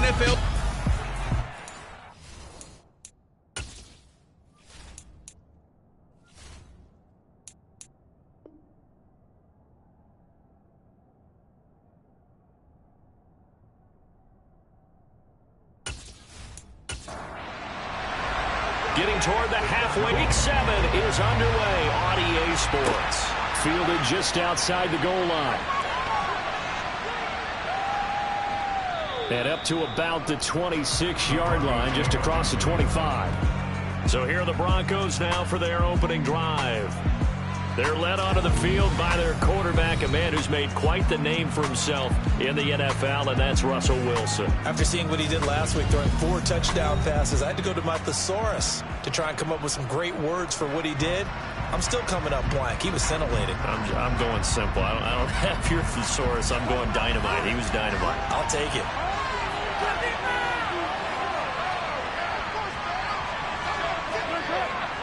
NFL. Getting toward the halfway. Week 7 is underway on EA Sports. Fielded just outside the goal line. And up to about the 26-yard line, just across the 25. So here are the Broncos now for their opening drive. They're led onto the field by their quarterback, a man who's made quite the name for himself in the NFL, and that's Russell Wilson. After seeing what he did last week, throwing 4 touchdown passes, I had to go to my thesaurus to try and come up with some great words for what he did. I'm still coming up blank. He was scintillating. I'm going simple. I don't have your thesaurus. I'm going dynamite. He was dynamite. I'll take it.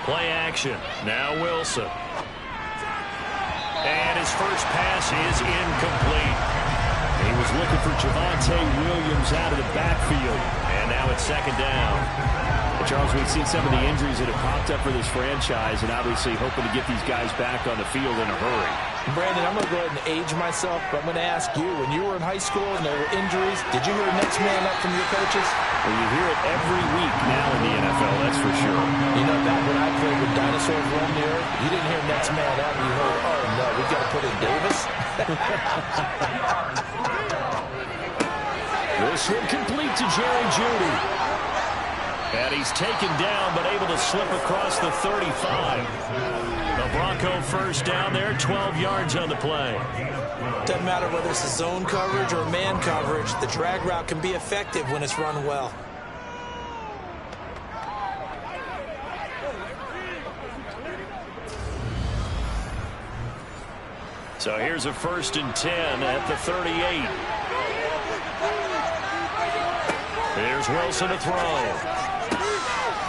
Play action. Now Wilson. And his first pass is incomplete. He was looking for Javonte Williams out of the backfield. And now it's second down. Charles, we've seen some of the injuries that have popped up for this franchise, and obviously hoping to get these guys back on the field in a hurry. Brandon, I'm going to go ahead and age myself, but I'm going to ask you, when you were in high school and there were injuries, did you hear next man up from your coaches? Well, you hear it every week now in the NFL, that's for sure. You know, back when I played with dinosaurs roaming the earth, you didn't hear next man up, you heard, oh no, we've got to put in Davis. This one complete to Jerry Jeudy. And he's taken down, but able to slip across the 35. The Bronco first down there, 12 yards on the play. Doesn't matter whether it's a zone coverage or man coverage, the drag route can be effective when it's run well. So here's a 1st and 10 at the 38. Here's Wilson to throw.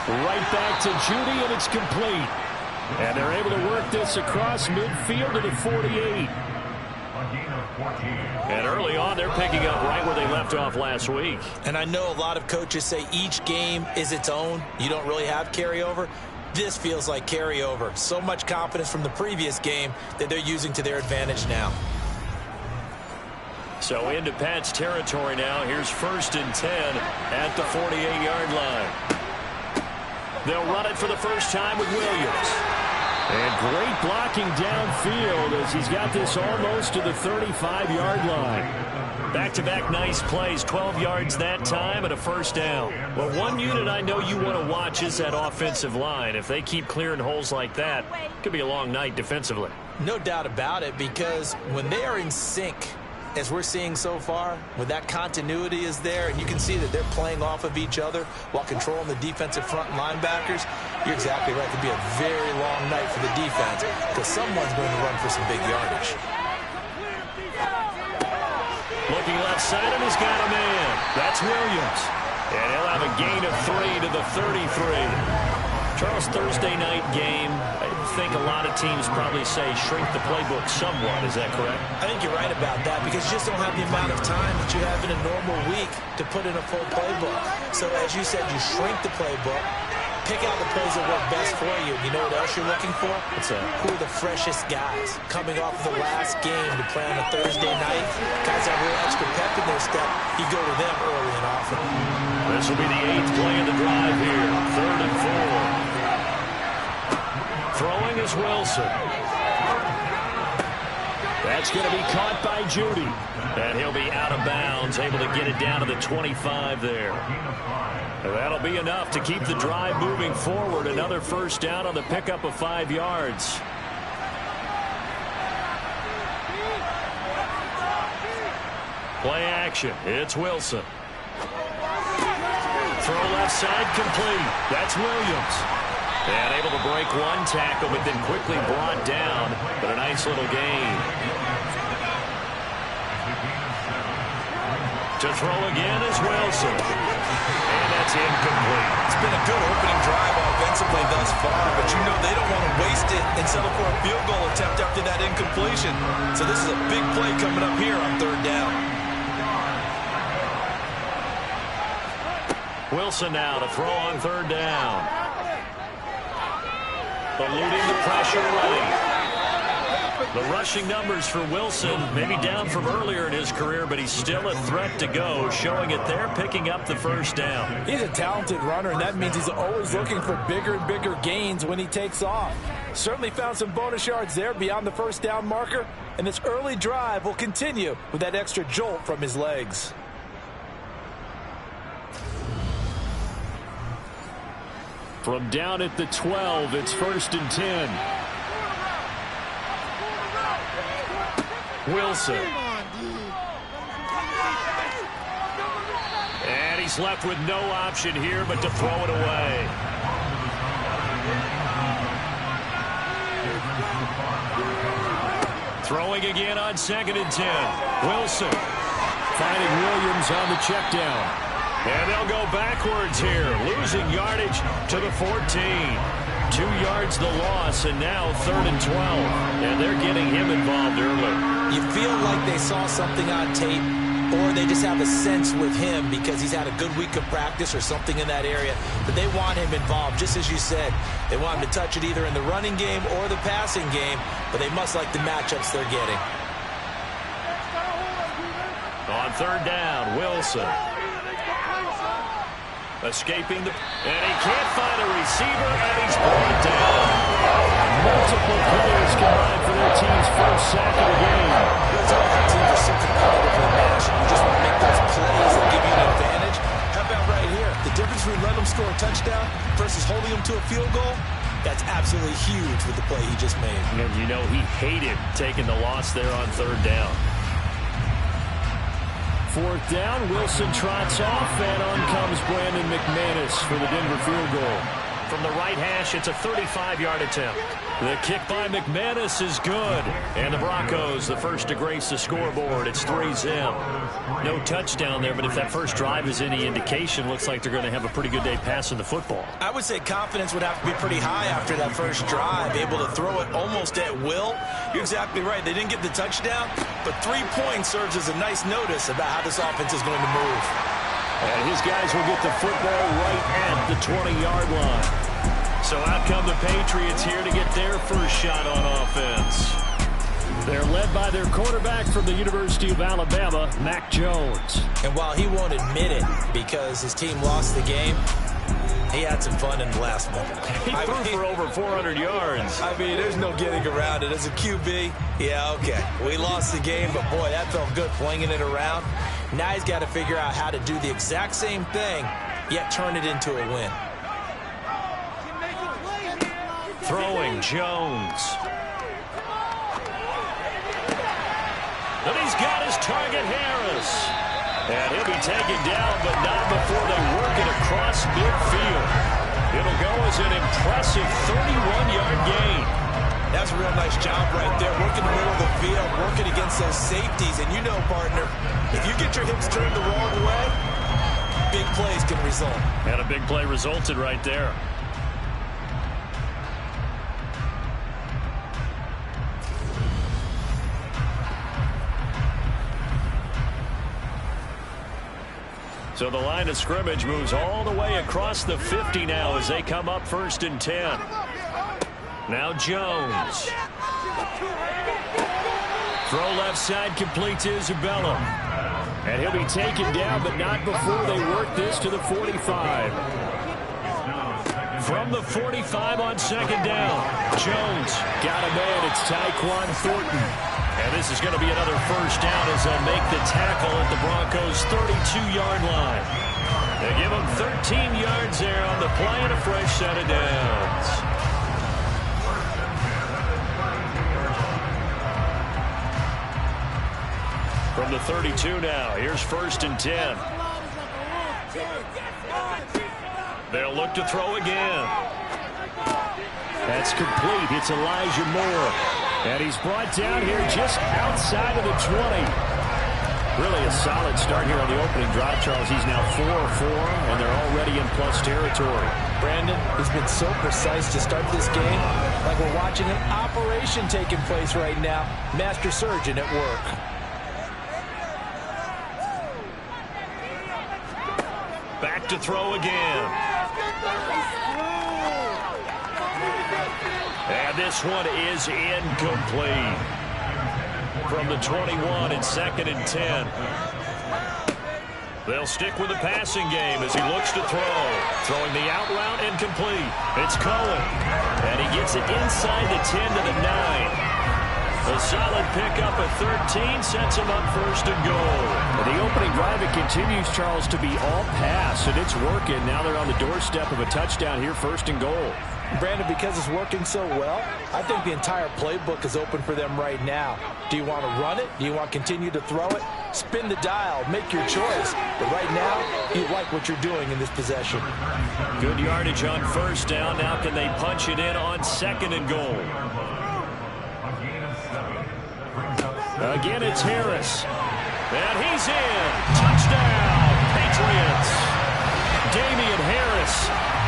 Right back to Jeudy, and it's complete. And they're able to work this across midfield to the 48. And early on, they're picking up right where they left off last week. And I know a lot of coaches say each game is its own. You don't really have carryover. This feels like carryover. So much confidence from the previous game that they're using to their advantage now. So into Pat's territory now. Here's 1st and 10 at the 48-yard line. They'll run it for the first time with Williams. And great blocking downfield as he's got this almost to the 35-yard line. Back-to-back nice plays, 12 yards that time and a first down. Well, one unit I know you want to watch is that offensive line. If they keep clearing holes like that, it could be a long night defensively. No doubt about it, because when they are in sync, as we're seeing so far, when that continuity is there, and you can see that they're playing off of each other while controlling the defensive front linebackers, you're exactly right. It could be a very long night for the defense because someone's going to run for some big yardage. Looking left side, and he's got a man. That's Williams. And he'll have a gain of 3 to the 33. Charles, Thursday night game, I think a lot of teams probably say shrink the playbook somewhat. Is that correct? I think you're right about that because you just don't have the amount of time that you have in a normal week to put in a full playbook. So as you said, you shrink the playbook, pick out the plays that work best for you. You know what else you're looking for? Who are the freshest guys coming off the last game to play on a Thursday night? Guys have a little extra pep in their step. You go to them early and often. This will be the 8th play of the drive here. 3rd and 4. Throwing is Wilson. That's going to be caught by Jeudy. And he'll be out of bounds, able to get it down to the 25 there. And that'll be enough to keep the drive moving forward. Another first down on the pickup of 5 yards. Play action. It's Wilson. Throw left side complete. That's Williams. And able to break one tackle, but then quickly brought down. But a nice little gain. To throw again is Wilson. And that's incomplete. It's been a good opening drive offensively thus far, but you know they don't want to waste it and settle for a field goal attempt after that incompletion. So this is a big play coming up here on 3rd down. Wilson now to throw on third down. Eluding the pressure running. The rushing numbers for Wilson, maybe down from earlier in his career, but he's still a threat to go, showing it there, picking up the first down. He's a talented runner, and that means he's always looking for bigger and bigger gains when he takes off. Certainly found some bonus yards there beyond the first down marker, and this early drive will continue with that extra jolt from his legs. From down at the 12, it's 1st and 10. Wilson. And he's left with no option here but to throw it away. Throwing again on 2nd and 10. Wilson. Finding Williams on the check down. And they'll go backwards here, losing yardage to the 14. 2 yards the loss, and now 3rd and 12. And they're getting him involved early. You feel like they saw something on tape, or they just have a sense with him because he's had a good week of practice or something in that area, that they want him involved. Just as you said, they want him to touch it either in the running game or the passing game, but they must like the matchups they're getting. On 3rd down, Wilson. Escaping the... And he can't find a receiver, and he's brought down. Multiple players combined for their team's first sack of the game. That's all that teams are so competitively matched. You just want to make those plays that give you an advantage. How about right here? The difference between letting them score a touchdown versus holding them to a field goal, that's absolutely huge with the play he just made. And you know he hated taking the loss there on 3rd down. 4th down, Wilson trots off, and on comes Brandon McManus for the Denver field goal. From the right hash, it's a 35-yard attempt. The kick by McManus is good. And the Broncos, the first to grace the scoreboard. It's 3-zip. No touchdown there, but if that first drive is any indication, looks like they're going to have a pretty good day passing the football. I would say confidence would have to be pretty high after that first drive, able to throw it almost at will. You're exactly right. They didn't get the touchdown, but 3 points serves as a nice notice about how this offense is going to move. And his guys will get the football right at the 20-yard line. So out come the Patriots here to get their first shot on offense. They're led by their quarterback from the University of Alabama, Mac Jones. And while he won't admit it because his team lost the game, he had some fun in the last one. He threw for over 400 yards. I mean, there's no getting around it. As a QB, yeah, okay. We lost the game, but boy, that felt good flinging it around. Now he's got to figure out how to do the exact same thing, yet turn it into a win. Throwing Jones. And he's got his target, Harris. And he'll be taken down, but not before they work it across midfield. It'll go as an impressive 31-yard gain. That's a real nice job right there, working the middle of the field, working against those safeties. And you know, partner, if you get your hips turned the wrong way, big plays can result. And a big play resulted right there. So the line of scrimmage moves all the way across the 50 now as they come up 1st and 10. Now Jones. Throw left side, complete to Isabella. And he'll be taken down, but not before they work this to the 45. From the 45 on 2nd down. Jones. Got a man. It's Tyquan Thornton. And this is going to be another first down as they'll make the tackle at the Broncos' 32-yard line. They give them 13 yards there on the play and a fresh set of downs. From the 32 now, here's 1st and 10. They'll look to throw again. That's complete. It's Elijah Moore. And he's brought down here just outside of the 20. Really a solid start here on the opening drive, Charles. He's now 4-4, and they're already in plus territory. Brandon, he's been so precise to start this game, like we're watching an operation taking place right now. Master surgeon at work. back to throw again. And this one is incomplete. From the 21, it's 2nd and 10. They'll stick with the passing game as he looks to throw. Throwing the out route incomplete. It's Cohen. And he gets it inside the 10 to the 9. A solid pickup at 13 sets him up 1st and goal. The opening drive, it continues, Charles, to be all pass, and it's working. Now they're on the doorstep of a touchdown here, 1st and goal. Brandon, because it's working so well, I think the entire playbook is open for them right now. Do you want to run it? Do you want to continue to throw it? Spin the dial. Make your choice. But right now, you like what you're doing in this possession. Good yardage on 1st down. Now can they punch it in on 2nd and goal? Again, it's Harris. And he's in. Touchdown, Patriots. Damian Harris,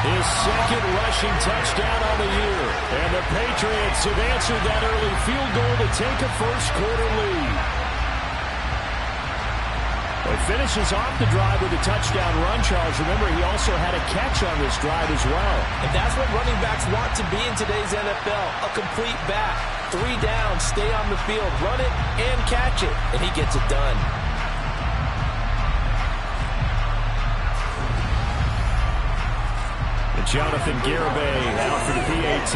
his 2nd rushing touchdown on the year. And the Patriots have answered that early field goal to take a 1st quarter lead. Well, he finishes off the drive with a touchdown run, Charles. Remember, he also had a catch on this drive as well. And that's what running backs want to be in today's NFL, a complete back. 3 down, stay on the field, run it, and catch it. And he gets it done. And Jonathan Garibay out for the PAT.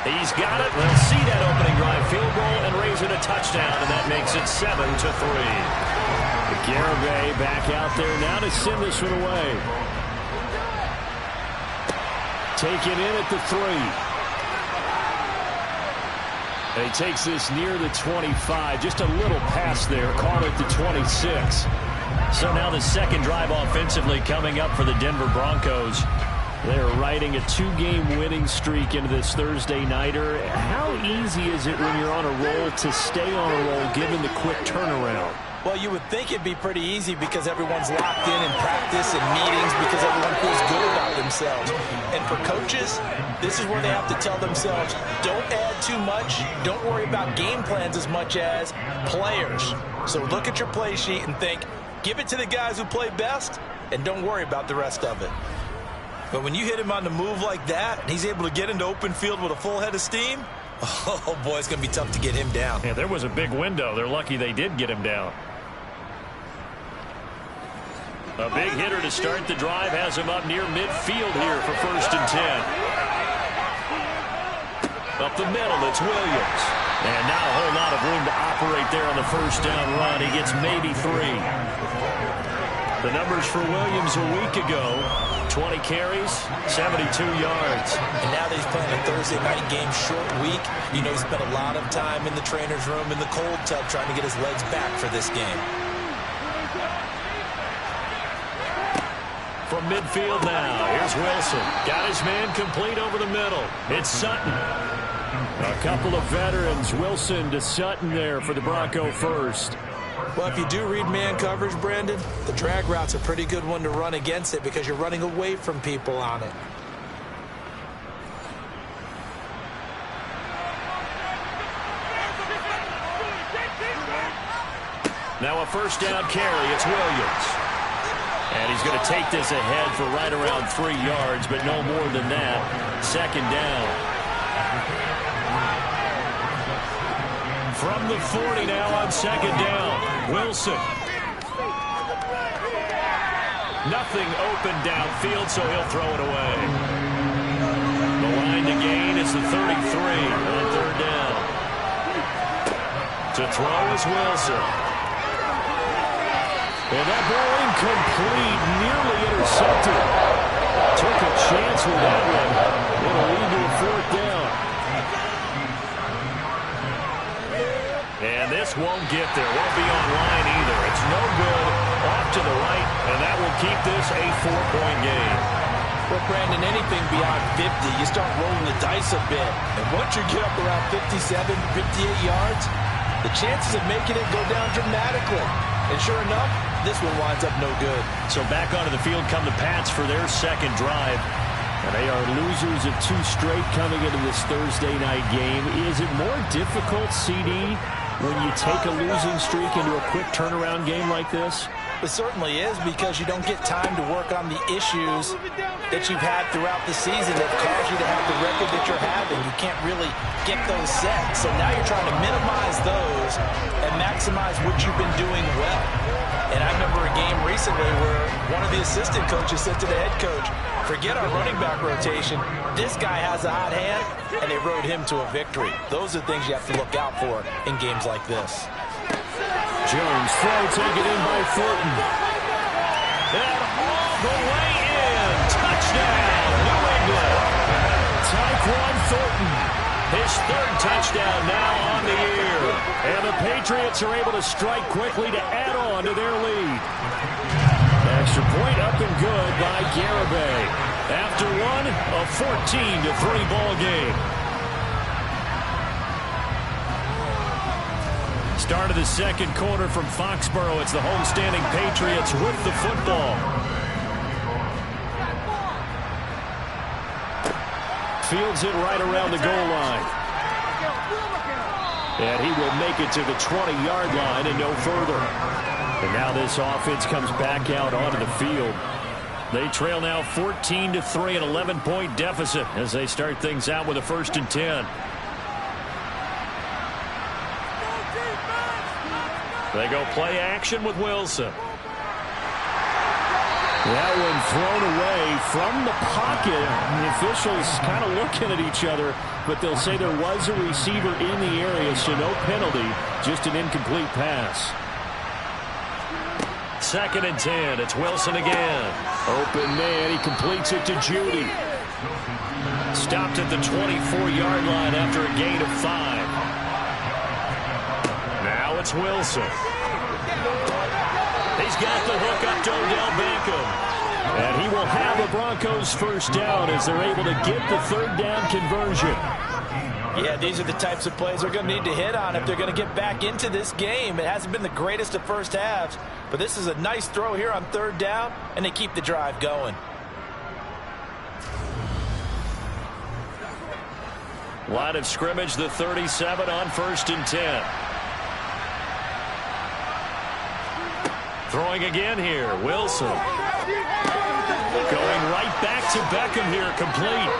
He's got it. We'll see that opening drive field goal and raise it a touchdown, and that makes it 7-3. Garibay back out there now to send this one away. Taken in at the 3. And he takes this near the 25. Just a little pass there. Caught at the 26. So now the 2nd drive offensively coming up for the Denver Broncos. They're riding a 2-game winning streak into this Thursday nighter. How easy is it when you're on a roll to stay on a roll given the quick turnaround? Well, you would think it'd be pretty easy because everyone's locked in practice and meetings because everyone feels good about themselves. And for coaches, this is where they have to tell themselves, don't add too much. Don't worry about game plans as much as players. So look at your play sheet and think, give it to the guys who play best, and don't worry about the rest of it. But when you hit him on the move like that, and he's able to get into open field with a full head of steam, oh, boy, it's going to be tough to get him down. Yeah, there was a big window. They're lucky they did get him down. A big hitter to start the drive has him up near midfield here for 1st and 10. Up the middle, it's Williams. And not a whole lot of room to operate there on the 1st down run. He gets maybe 3. The numbers for Williams a week ago, 20 carries, 72 yards. And now that he's playing a Thursday night game, short week, you know he spent a lot of time in the trainer's room, in the cold tub, trying to get his legs back for this game. From midfield now, here's Wilson. Got his man complete over the middle. It's Sutton. A couple of veterans, Wilson to Sutton there for the Bronco first. Well, if you do read man coverage, Brandon, the drag route's a pretty good one to run against it because you're running away from people on it. Now a 1st down carry. It's Williams. And he's going to take this ahead for right around 3 yards, but no more than that. 2nd down. From the 40 now on 2nd down. Wilson. Nothing open downfield, so he'll throw it away. The line to gain is the 33 on 3rd down. To throw is Wilson. And that ball incomplete, nearly intercepted. Took a chance with that one. It'll lead to a 4th down. And this won't get there. Won't be on line either. It's no good. Off to the right, and that will keep this a 4-point game. Well, Brandon, anything beyond 50, you start rolling the dice a bit. And once you get up around 57, 58 yards, the chances of making it go down dramatically. And sure enough, this one winds up no good. So back onto the field come the Pats for their 2nd drive. And they are losers of 2 straight coming into this Thursday night game. Is it more difficult, CD, when you take a losing streak into a quick turnaround game like this? It certainly is, because you don't get time to work on the issues that you've had throughout the season that caused you to have the record that you're having. You can't really get those set. So now you're trying to minimize those and maximize what you've been doing well. And I remember a game recently where one of the assistant coaches said to the head coach, forget our running back rotation. This guy has a hot hand, and they rode him to a victory. Those are things you have to look out for in games like this. Jones throw taken in by Thornton. And all the way in. Touchdown, New England. Tyquan Thornton. His third touchdown now on the year. And the Patriots are able to strike quickly to add on to their lead. Extra point up and good by Garibay. After one, a 14-3 ball game. Start of the second quarter from Foxborough. It's the homestanding Patriots with the football. Fields it right around the goal line. And he will make it to the 20-yard line and no further. And now this offense comes back out onto the field. They trail now 14-3, an 11-point deficit as they start things out with a 1st and 10. They go play action with Wilson. That one thrown away from the pocket. The officials kind of looking at each other, but they'll say there was a receiver in the area, so no penalty, just an incomplete pass. 2nd and 10. It's Wilson again. Open man. He completes it to Judy. Stopped at the 24-yard line after a gain of 5. Now it's Wilson. He's got the hook up to Odell Beckham. And he will have the Broncos 1st down as they're able to get the 3rd down conversion. Yeah, these are the types of plays they're going to need to hit on if they're going to get back into this game. It hasn't been the greatest of first halves, but this is a nice throw here on 3rd down, and they keep the drive going. Line of scrimmage, the 37 on 1st and 10. Throwing again here, Wilson. Going right back to Beckham here, complete.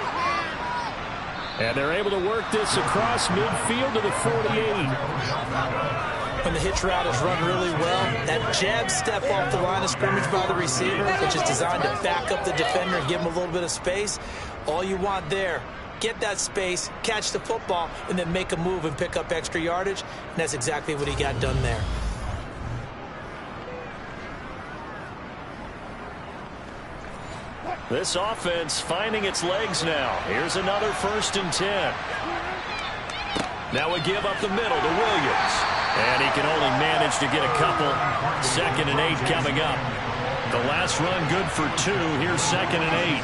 And they're able to work this across midfield to the 48. When the hitch route is run really well, that jab step off the line of scrimmage by the receiver, which is designed to back up the defender and give him a little bit of space, all you want there, get that space, catch the football, and then make a move and pick up extra yardage, and that's exactly what he got done there. This offense finding its legs now. Here's another 1st and 10. Now we give up the middle to Williams. And he can only manage to get a couple. 2nd and 8 coming up. The last run good for 2. Here's 2nd and 8.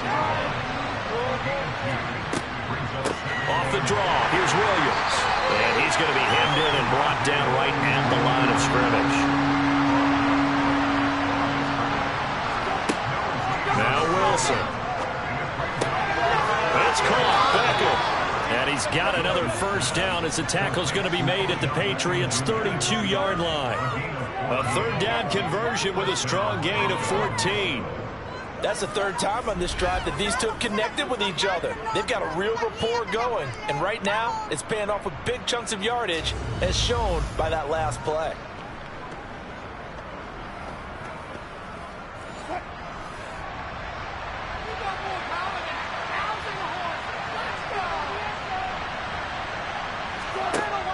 Off the draw. Here's Williams. And he's going to be hemmed in and brought down right at the line of scrimmage. Now Wilson. That's caught. Beckham. And he's got another 1st down as the tackle's going to be made at the Patriots' 32-yard line. A 3rd down conversion with a strong gain of 14. That's the 3rd time on this drive that these two have connected with each other. They've got a real rapport going. And right now, it's paying off with big chunks of yardage, as shown by that last play.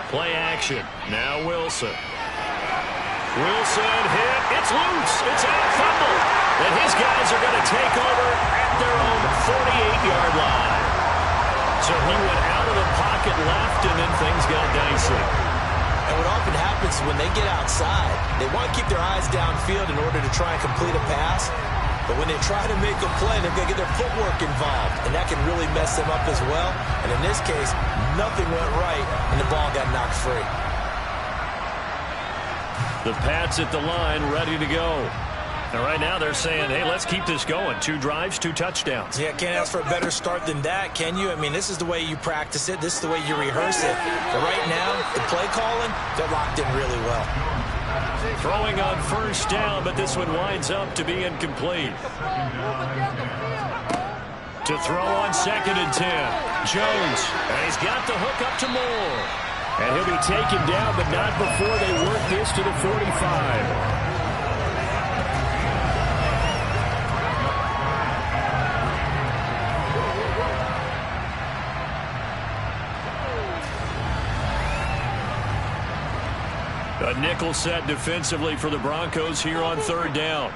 Play action. Now Wilson. Wilson hit. It's loose. It's out. Fumble. And his guys are going to take over at their own 48-yard line. So he went out of the pocket left, and then things got dicey. And what often happens is when they get outside, they want to keep their eyes downfield in order to try and complete a pass. But when they try to make a play, they're going to get their footwork involved, and that can really mess them up as well. And in this case, nothing went right, and the ball got knocked free. The Pats at the line, ready to go. And right now they're saying, hey, let's keep this going. 2 drives, 2 touchdowns. Yeah, can't ask for a better start than that, can you? I mean, this is the way you practice it. This is the way you rehearse it. But right now, the play calling, they're locked in really well. Throwing on first down, but this one winds up to be incomplete. To throw on 2nd and 10. Jones, and he's got the hook up to Moore. And he'll be taken down, but not before they work this to the 45. A nickel set defensively for the Broncos here on 3rd down.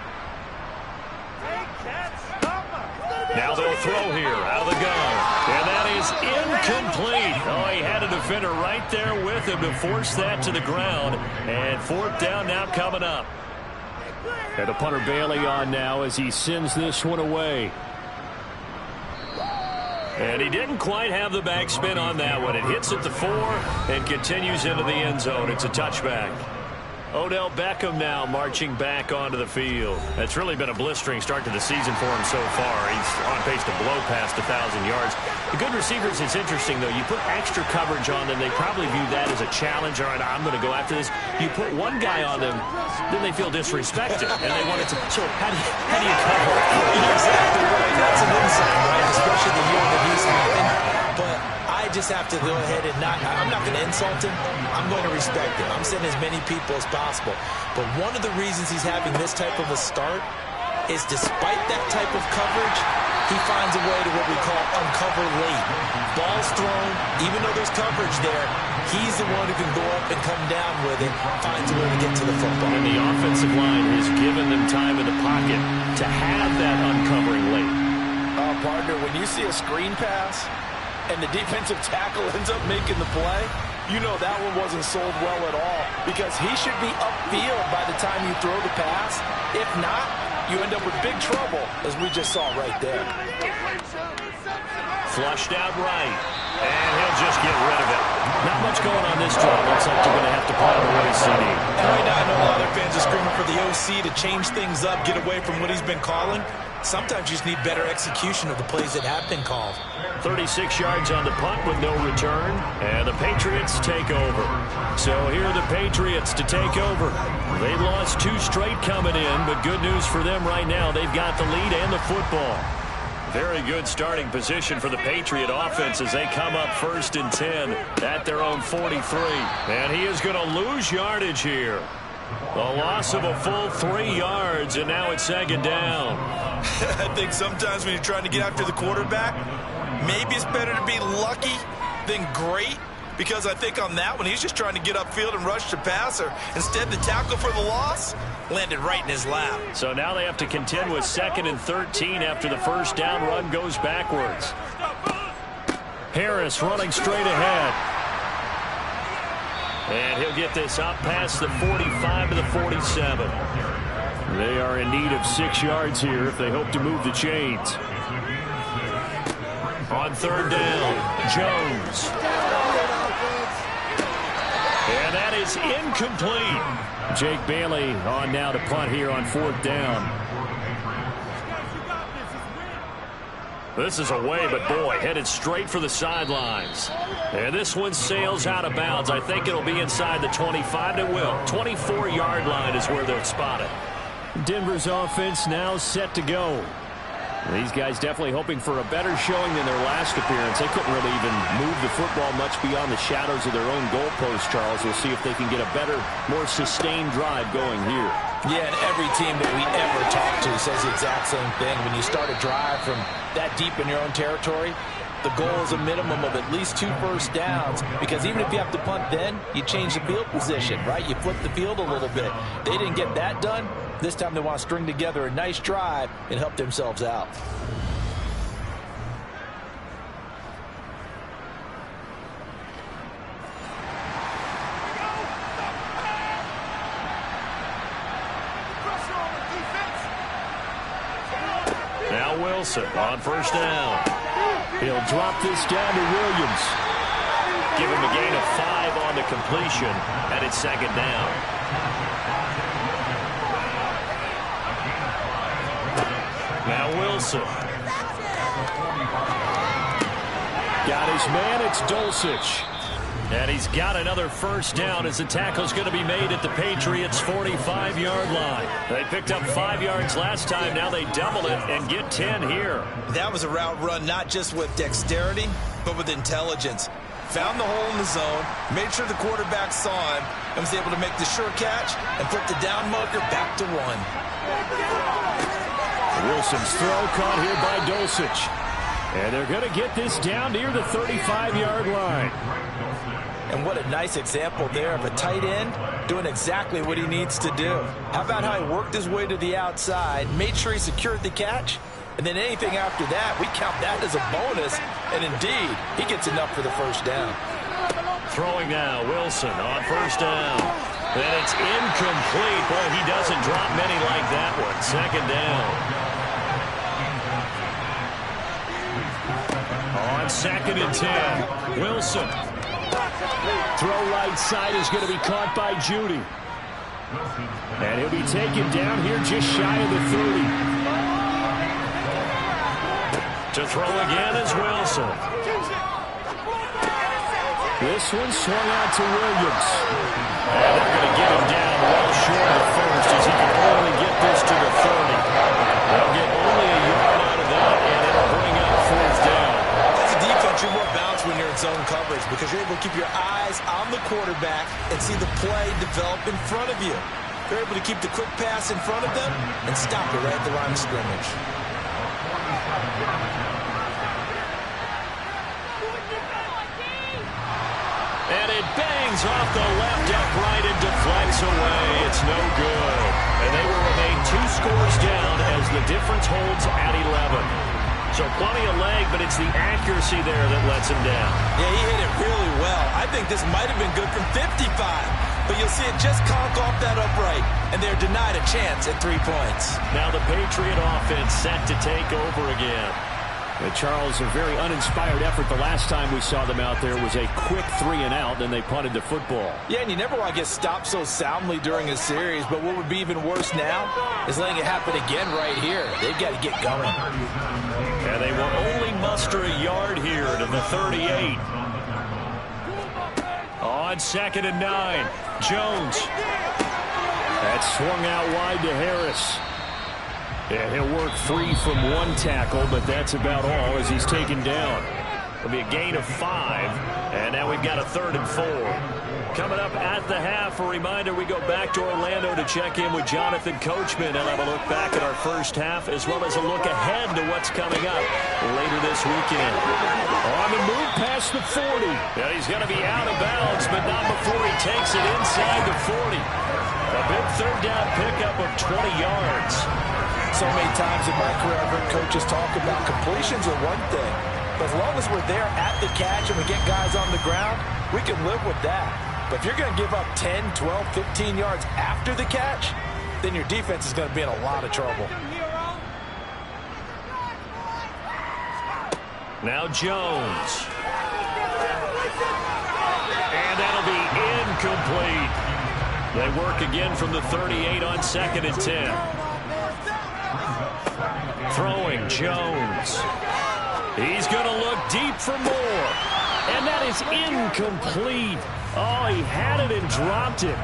Now they'll throw here out of the gun. And that is incomplete. Oh, he had a defender right there with him to force that to the ground. And 4th down now coming up. And the punter Bailey on now as he sends this one away. And he didn't quite have the backspin on that one. It hits at the 4 and continues into the end zone. It's a touchback. Odell Beckham now marching back onto the field. It's really been a blistering start to the season for him so far. He's on pace to blow past 1,000 yards. The good receivers, it's interesting, though. You put extra coverage on them, they probably view that as a challenge. All right, I'm going to go after this. You put one guy on them, then they feel disrespected, and they want it to. So how do you cover it? You're exactly right. That's an insight, right? Especially the year that he's having. But I just have to go ahead and I'm not going to insult him. I'm going to respect him. I'm sending as many people as possible. But one of the reasons he's having this type of a start is despite that type of coverage, he finds a way to what we call uncover late. Ball's thrown, even though there's coverage there, he's the one who can go up and come down with it, finds a way to get to the football. And the offensive line has given them time in the pocket to have that uncovering late. Partner, when you see a screen pass and the defensive tackle ends up making the play, you know that one wasn't sold well at all, because he should be upfield by the time you throw the pass. If not, you end up with big trouble, as we just saw right there. Flushed out right, and he'll just get rid of it. Not much going on this drive. Looks like they're going to have to punt away, CD. And right now, I know a lot of their fans are screaming for the OC to change things up, get away from what he's been calling. Sometimes you just need better execution of the plays that have been called. 36 yards on the punt with no return, and the Patriots take over. So here are the Patriots to take over. They lost 2 straight coming in, but good news for them right now. They've got the lead and the football. Very good starting position for the Patriot offense as they come up 1st and 10 at their own 43. And he is going to lose yardage here. A loss of a full 3 yards, and now it's 2nd down. I think sometimes when you're trying to get after the quarterback, maybe it's better to be lucky than great, because I think on that one, he's just trying to get upfield and rush the passer. Instead, the tackle for the loss landed right in his lap. So now they have to contend with 2nd and 13 after the 1st down run goes backwards. Harris running straight ahead. And he'll get this up past the 45 to the 47. They are in need of 6 yards here if they hope to move the chains. On 3rd down, Jones. And that is incomplete. Jake Bailey on now to punt here on 4th down. This is away, but boy, headed straight for the sidelines. And this one sails out of bounds. I think it'll be inside the 25. It will. 24-yard line is where they'll spot it. Denver's offense now set to go. These guys definitely hoping for a better showing than their last appearance. They couldn't really even move the football much beyond the shadows of their own goalpost, Charles. We'll see if they can get a better, more sustained drive going here. Yeah, and every team that we ever talk to says the exact same thing. When you start a drive from that deep in your own territory, the goal is a minimum of at least 2 first downs, because even if you have to punt then, you change the field position, right? You flip the field a little bit. They didn't get that done. This time they want to string together a nice drive and help themselves out. Now Wilson on 1st down. He'll drop this down to Williams. Give him a gain of 5 on the completion, and it's 2nd down. Wilson. Got his man, it's Dulcich. And he's got another first down as the tackle's going to be made at the Patriots' 45-yard line. They picked up 5 yards last time. Now they double it and get 10 here. That was a route run not just with dexterity, but with intelligence. Found the hole in the zone, made sure the quarterback saw him, and was able to make the sure catch and put the down marker back to 1. Wilson's throw caught here by Dulcich. And they're going to get this down near the 35-yard line. And what a nice example there of a tight end doing exactly what he needs to do. How about how he worked his way to the outside, made sure he secured the catch, and then anything after that, we count that as a bonus. And indeed, he gets enough for the first down. Throwing now, Wilson on first down. And it's incomplete. Boy, he doesn't drop many like that one. Second down. On 2nd and 10, Wilson. Throw right side is going to be caught by Judy. And he'll be taken down here just shy of the 30. To throw again is Wilson. This one swung out to Williams. And they're going to get him down well short of the first as he can only get this to the 30. They'll get only a yard out of that, and it'll bring up 4th down. As a defense, you're more balanced when you're in zone coverage because you're able to keep your eyes on the quarterback and see the play develop in front of you. You're able to keep the quick pass in front of them and stop it right at the line of scrimmage. And it bangs off the left upright and deflects away. It's no good. And they will remain 2 scores down as the difference holds at 11. So plenty of leg, but it's the accuracy there that lets him down. Yeah, he hit it really well. I think this might have been good from 55. But you'll see it just conk off that upright. And they're denied a chance at 3 points. Now the Patriot offense set to take over again. Charles, a very uninspired effort. The last time we saw them out there was a quick 3-and-out, then they punted the football. Yeah, and you never want to get stopped so soundly during a series, but what would be even worse now is letting it happen again right here. They've got to get going. And they will only muster a yard here to the 38. On 2nd and 9, Jones. That swung out wide to Harris. Yeah, he'll work free from 1 tackle, but that's about all as he's taken down. It'll be a gain of 5, and now we've got a 3rd and 4. Coming up at the half, a reminder, we go back to Orlando to check in with Jonathan Coachman and have a look back at our first half, as well as a look ahead to what's coming up later this weekend. On the move past the 40. Yeah, he's going to be out of bounds, but not before he takes it inside the 40. A big 3rd down pickup of 20 yards. So many times in my career, I've heard coaches talk about completions are one thing. But as long as we're there at the catch and we get guys on the ground, we can live with that. But if you're going to give up 10, 12, 15 yards after the catch, then your defense is going to be in a lot of trouble. Now Jones. And that'll be incomplete. They work again from the 38 on 2nd and 10. Throwing Jones. He's going to look deep for more. And that is incomplete. Oh, he had it and dropped it.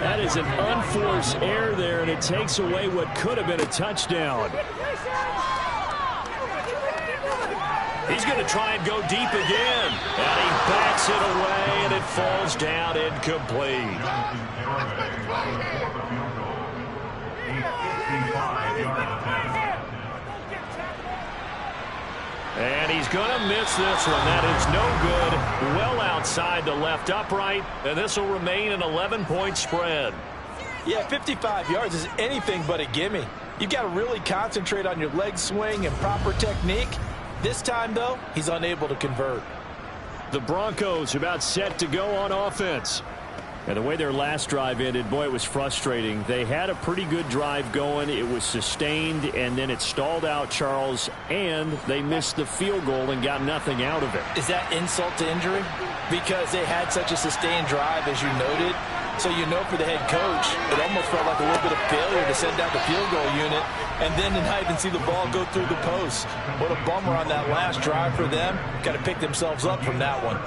That is an unforced error there, and it takes away what could have been a touchdown. He's going to try and go deep again. And he backs it away, and it falls down incomplete. And he's going to miss this one. That is no good. Well outside the left upright. And this will remain an 11-point spread. Yeah, 55 yards is anything but a gimme. You've got to really concentrate on your leg swing and proper technique. This time, though, he's unable to convert. The Broncos about set to go on offense. And the way their last drive ended, boy, it was frustrating. They had a pretty good drive going. It was sustained, and then it stalled out, Charles, and they missed the field goal and got nothing out of it. Is that insult to injury? Because they had such a sustained drive, as you noted, So you know for the head coach, it almost felt like a little bit of failure to send out the field goal unit and then not even see the ball go through the post. What a bummer on that last drive for them. Got to pick themselves up from that one.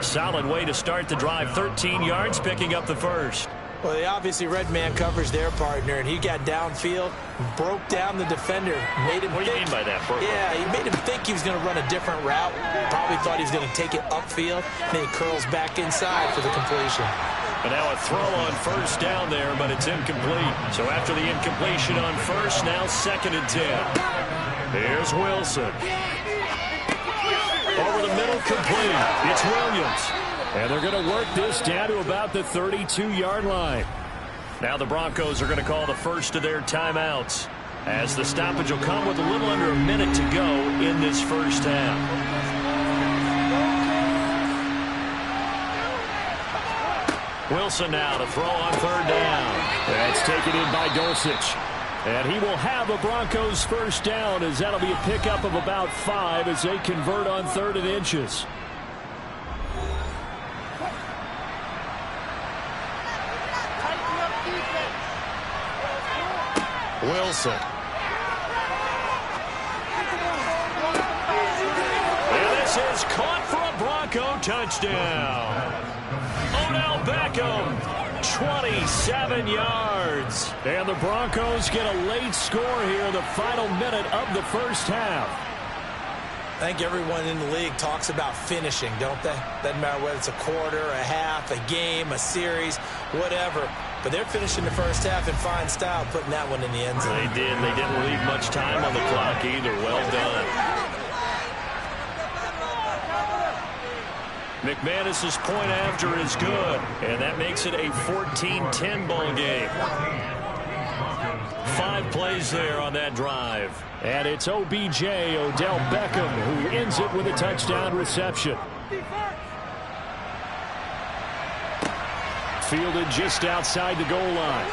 Solid way to start the drive. 13 yards, picking up the first. Well, they obviously red man covers their partner, and he got downfield, broke down the defender, made him What do you mean by that, Bert? Yeah, he made him think he was going to run a different route. Probably thought he was going to take it upfield. Then he curls back inside for the completion. And now a throw on first down there, but it's incomplete. So after the incompletion on first, now 2nd and 10. Here's Wilson. Over the middle, complete. It's Williams. And they're going to work this down to about the 32-yard line. Now the Broncos are going to call the first of their timeouts, as the stoppage will come with a little under a minute to go in this first half. Wilson now to throw on 3rd down. That's taken in by Dulcich. And he will have a Broncos first down, as that'll be a pickup of about 5 as they convert on 3rd and inches. Wilson. And this is caught for a Bronco touchdown. Odell Beckham, 27 yards. And the Broncos get a late score here in the final minute of the first half. I think everyone in the league talks about finishing, don't they? Doesn't matter whether it's a quarter, a half, a game, a series, whatever. But they're finishing the first half in fine style, putting that one in the end zone. They did. They didn't leave much time on the clock either. Well done. McManus's point after is good, and that makes it a 14-10 ball game. 5 plays there on that drive. And it's OBJ, Odell Beckham, who ends it with a touchdown reception. Fielded just outside the goal line.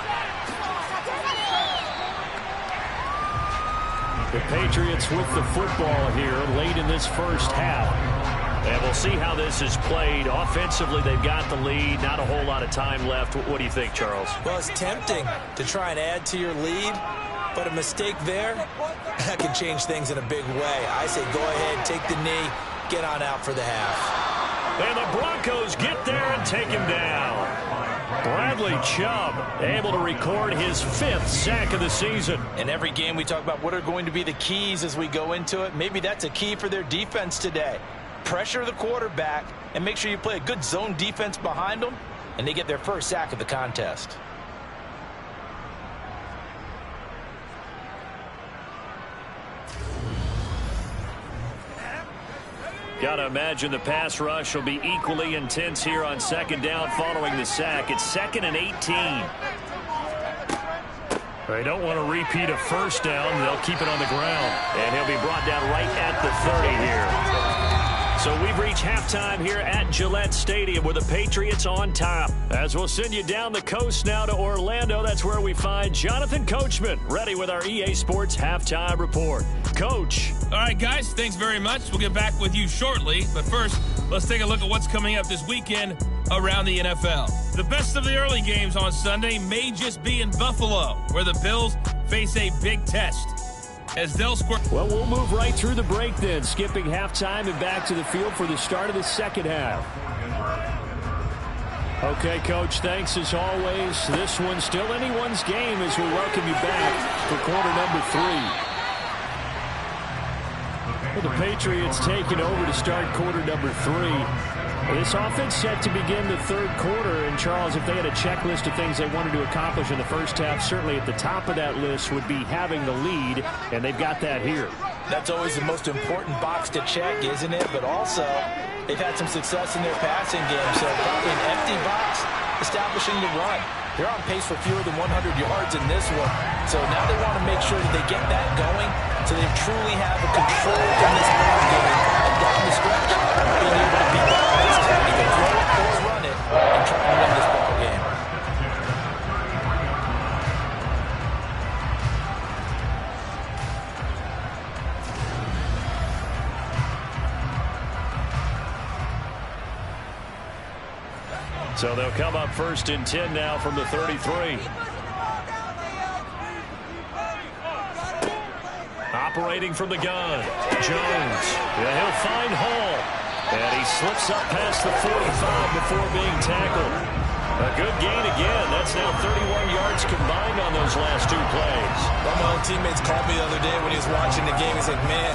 The Patriots with the football here late in this first half. And we'll see how this is played. Offensively, they've got the lead. Not a whole lot of time left. What do you think, Charles? Well, it's tempting to try and add to your lead, but a mistake there, that can change things in a big way. I say go ahead, take the knee, get on out for the half. And the Broncos get there and take him down. Bradley Chubb able to record his 5th sack of the season. In every game we talk about what are going to be the keys as we go into it. Maybe that's a key for their defense today. Pressure the quarterback and make sure you play a good zone defense behind them, and they get their first sack of the contest. Got to imagine the pass rush will be equally intense here on 2nd down following the sack. It's 2nd and 18. They don't want to repeat a first down. They'll keep it on the ground. And he'll be brought down right at the 30 here. So we've reached halftime here at Gillette Stadium with the Patriots on top. As we'll send you down the coast now to Orlando, that's where we find Jonathan Coachman ready with our EA Sports Halftime Report. Coach. All right, guys, thanks very much. We'll get back with you shortly. But first, let's take a look at what's coming up this weekend around the NFL. The best of the early games on Sunday may just be in Buffalo, where the Bills face a big test. As Del Square. Well, we'll move right through the break then, skipping halftime and back to the field for the start of the second half. Okay, Coach, thanks as always. This one's still anyone's game as we welcome you back for quarter number 3. Well, the Patriots taking over to start quarter number 3. This offense set to begin the 3rd quarter. And, Charles, if they had a checklist of things they wanted to accomplish in the first half, certainly at the top of that list would be having the lead, and they've got that here. That's always the most important box to check, isn't it? But also, they've had some success in their passing game, so probably an empty box establishing the run. They're on pace for fewer than 100 yards in this one, so now they want to make sure that they get that going so they truly have a control in this ball game. And down the stretch, being able to beat the odds, either throw it or run it and try to win this ball game. So they'll come up 1st and 10 now from the 33. Operating from the gun, Jones. Yeah, he'll find Hall. And he slips up past the 45 before being tackled. A good gain again. That's now 31 yards combined on those last 2 plays. One of my own teammates called me the other day when he was watching the game. He's like, man,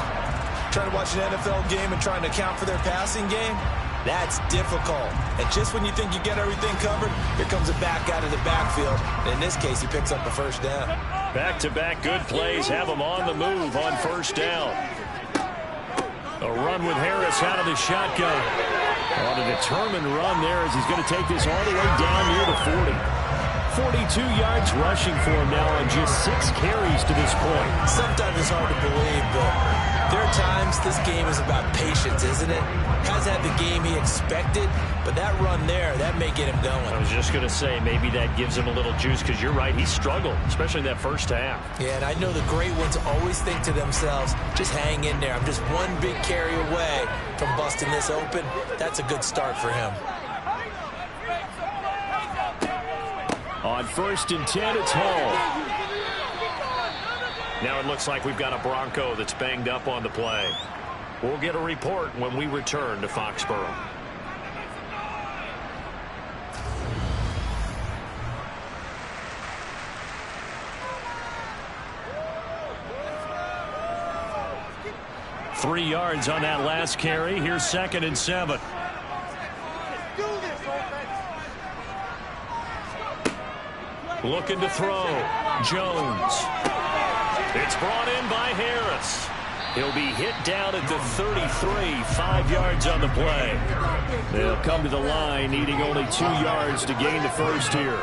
trying to watch an NFL game and trying to account for their passing game, that's difficult. And just when you think you get everything covered, here comes a back out of the backfield. And in this case, he picks up the 1st down. Back-to-back good plays have him on the move on 1st down. A run with Harris out of the shotgun. On a determined run there as he's going to take this all the way down near the 40. 42 yards rushing for him now on just 6 carries to this point. Sometimes it's hard to believe, but there are times this game is about patience, isn't it? Hasn't had the game he expected, but that run there, that may get him going. I was just going to say, maybe that gives him a little juice because you're right, he struggled, especially in that 1st half. Yeah, and I know the great ones always think to themselves, just hang in there. I'm just one big carry away from busting this open. That's a good start for him. On 1st and 10, it's Hall. Now it looks like we've got a Bronco that's banged up on the play. We'll get a report when we return to Foxborough. Three yards on that last carry. Here's 2nd and 7. Looking to throw. Jones. It's brought in by Harris. He'll be hit down at the 33, 5 yards on the play. They'll come to the line, needing only 2 yards to gain the 1st here.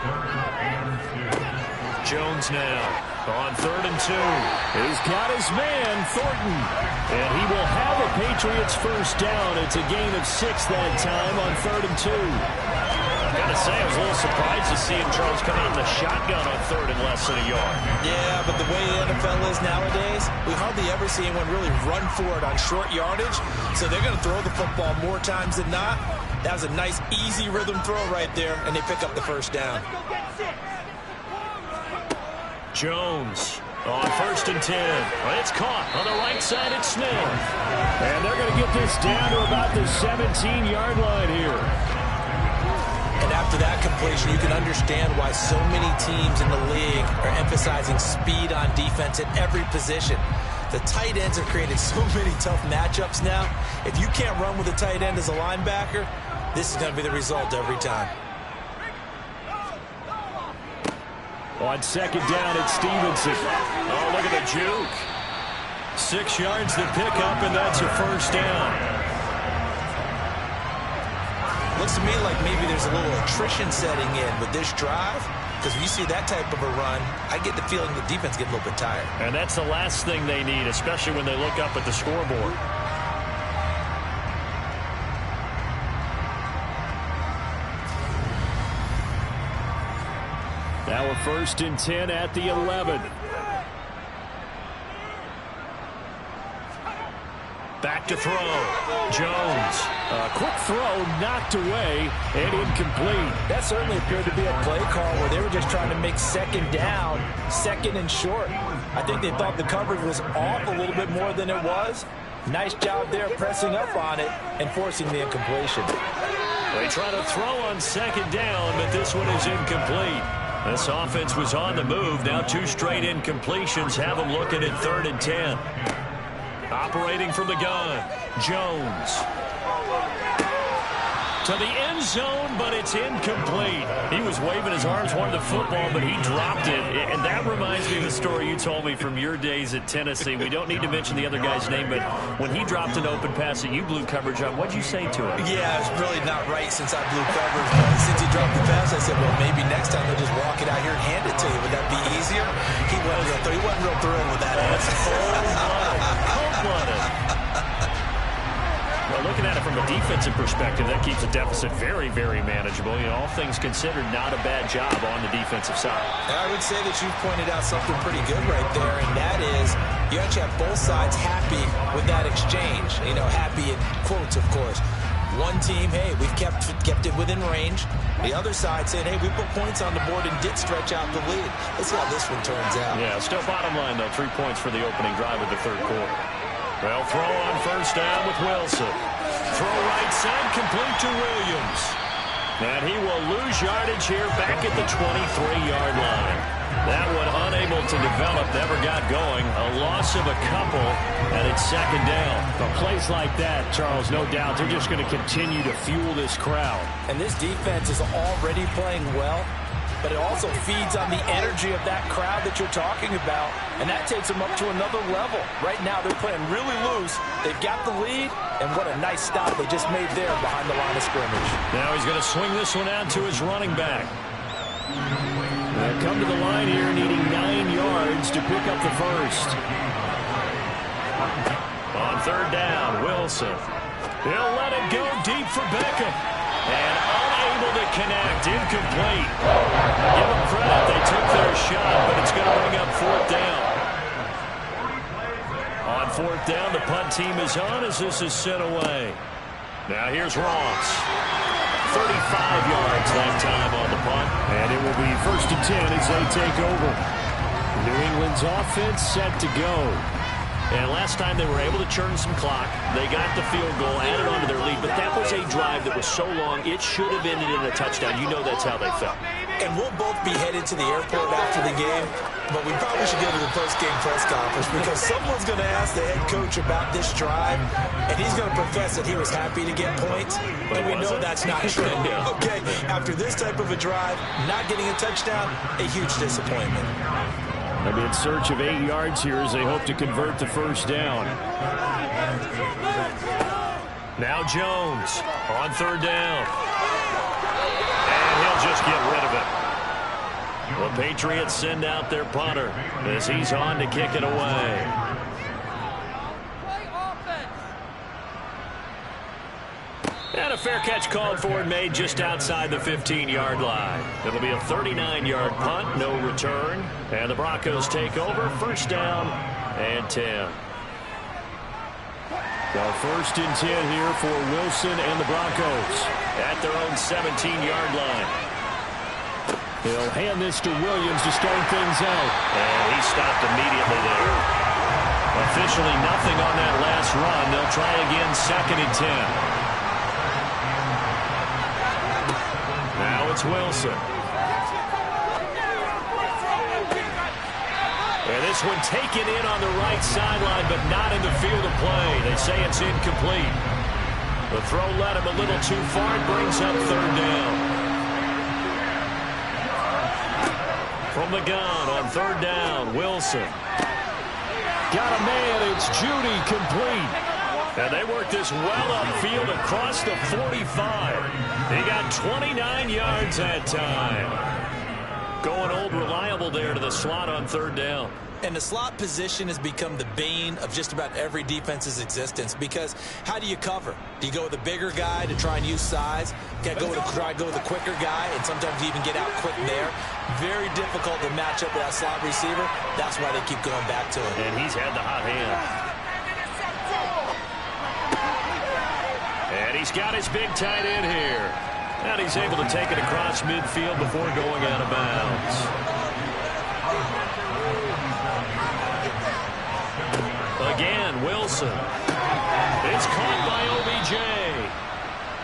Jones now on 3rd and 2. He's got his man, Thornton. And he will have a Patriots 1st down. It's a gain of 6 that time on 3rd and 2. I gotta say, I was a little surprised to see him, Charles, come out in the shotgun on 3rd and less than a yard. Yeah, but the way the NFL is nowadays, we hardly ever see anyone really run for it on short yardage. So they're going to throw the football more times than not. That was a nice, easy rhythm throw right there, and they pick up the 1st down. Jones on 1st and 10. Well, it's caught on the right side. It's Smith. And they're going to get this down to about the 17-yard line here. And after that completion, you can understand why so many teams in the league are emphasizing speed on defense at every position. The tight ends have created so many tough matchups now. If you can't run with a tight end as a linebacker, this is going to be the result every time. On 2nd down, it's Stevenson. Oh, look at the juke. 6 yards to pick up, and that's a 1st down. Looks to me like maybe there's a little attrition setting in with this drive, because when you see that type of a run, I get the feeling the defense gets a little bit tired. And that's the last thing they need, especially when they look up at the scoreboard. Now a 1st and 10 at the 11. Back to throw. Jones. A quick throw knocked away and incomplete. That certainly appeared to be a play call where they were just trying to make 2nd down, 2nd and short. I think they thought the coverage was off a little bit more than it was. Nice job there pressing up on it and forcing the incompletion. They try to throw on 2nd down, but this one is incomplete. This offense was on the move. Now 2 straight incompletions have them looking at 3rd and 10. Operating from the gun, Jones. To the end zone, but it's incomplete. He was waving his arms, wanted the football, but he dropped it. And that reminds me of the story you told me from your days at Tennessee. We don't need to mention the other guy's name, but when he dropped an open pass that you blew coverage on, what'd you say to him? Yeah, it's really not right since I blew coverage, but since he dropped the pass, I said, well, maybe next time he'll just walk it out here and hand it to you. Would that be easier? He wasn't real thrilled with that answer. Cold-blooded. Well, looking at it from a defensive perspective, that keeps the deficit very, very manageable. You know, all things considered, not a bad job on the defensive side. I would say that you've pointed out something pretty good right there, and that is you actually have both sides happy with that exchange. You know, happy in quotes, of course. One team, hey, we've kept it within range. The other side saying, hey, we put points on the board and did stretch out the lead. Let's see how this one turns out. Yeah, still bottom line, though. 3 points for the opening drive of the third quarter. Well, throw on first down with Wilson. Throw right side, complete to Williams. And he will lose yardage here back at the 23-yard line. That one unable to develop, never got going. A loss of a couple, and it's second down. But plays like that, Charles, no doubt, they're just going to continue to fuel this crowd. And this defense is already playing well, but it also feeds on the energy of that crowd that you're talking about, and that takes them up to another level. Right now, they're playing really loose. They've got the lead, and what a nice stop they just made there behind the line of scrimmage. Now he's going to swing this one out to his running back. Come to the line here, needing 9 yards to pick up the first. On third down, Wilson. He'll let it go deep for Beckham. And unable to connect, incomplete. Give them credit, they took their shot, but it's going to bring up fourth down. On fourth down, the punt team is on as this is sent away. Now here's Ross. 35 yards that time on the punt. And it will be 1st and 10 as they take over. New England's offense set to go. And last time they were able to churn some clock. They got the field goal, added on to their lead, but that was a drive that was so long, it should have ended in a touchdown. You know that's how they felt. And we'll both be headed to the airport after the game, but we probably should go to the post-game press conference because someone's going to ask the head coach about this drive, and he's going to profess that he was happy to get points, and we know that's not true. Okay, after this type of a drive, not getting a touchdown, a huge disappointment. They'll be in search of 8 yards here as they hope to convert the first down. Now Jones on third down. And he'll just get rid of it. The Patriots send out their punter as he's on to kick it away. And a fair catch called for and made just outside the 15-yard line. It'll be a 39-yard punt, no return. And the Broncos take over, first down and 10. Well, 1st and 10 here for Wilson and the Broncos. At their own 17-yard line. They'll hand this to Williams to start things out. And he stopped immediately there. Officially nothing on that last run. They'll try again, 2nd and 10. Now it's Wilson. And this one taken in on the right sideline, but not in the field of play. They say it's incomplete. The throw led him a little too far. It brings up third down. From the gun on third down, Wilson. Got a man, it's Judy, complete. And they work this well upfield across the 45. He got 29 yards that time. Going old reliable there to the slot on third down. And the slot position has become the bane of just about every defense's existence because how do you cover? Do you go with a bigger guy to try and use size? Try to go with a quicker guy, and sometimes you even get out quick there. Very difficult to match up with that slot receiver. That's why they keep going back to him. And he's had the hot hand. And he's got his big tight end here. And he's able to take it across midfield before going out of bounds. Again, Wilson. It's caught by OBJ.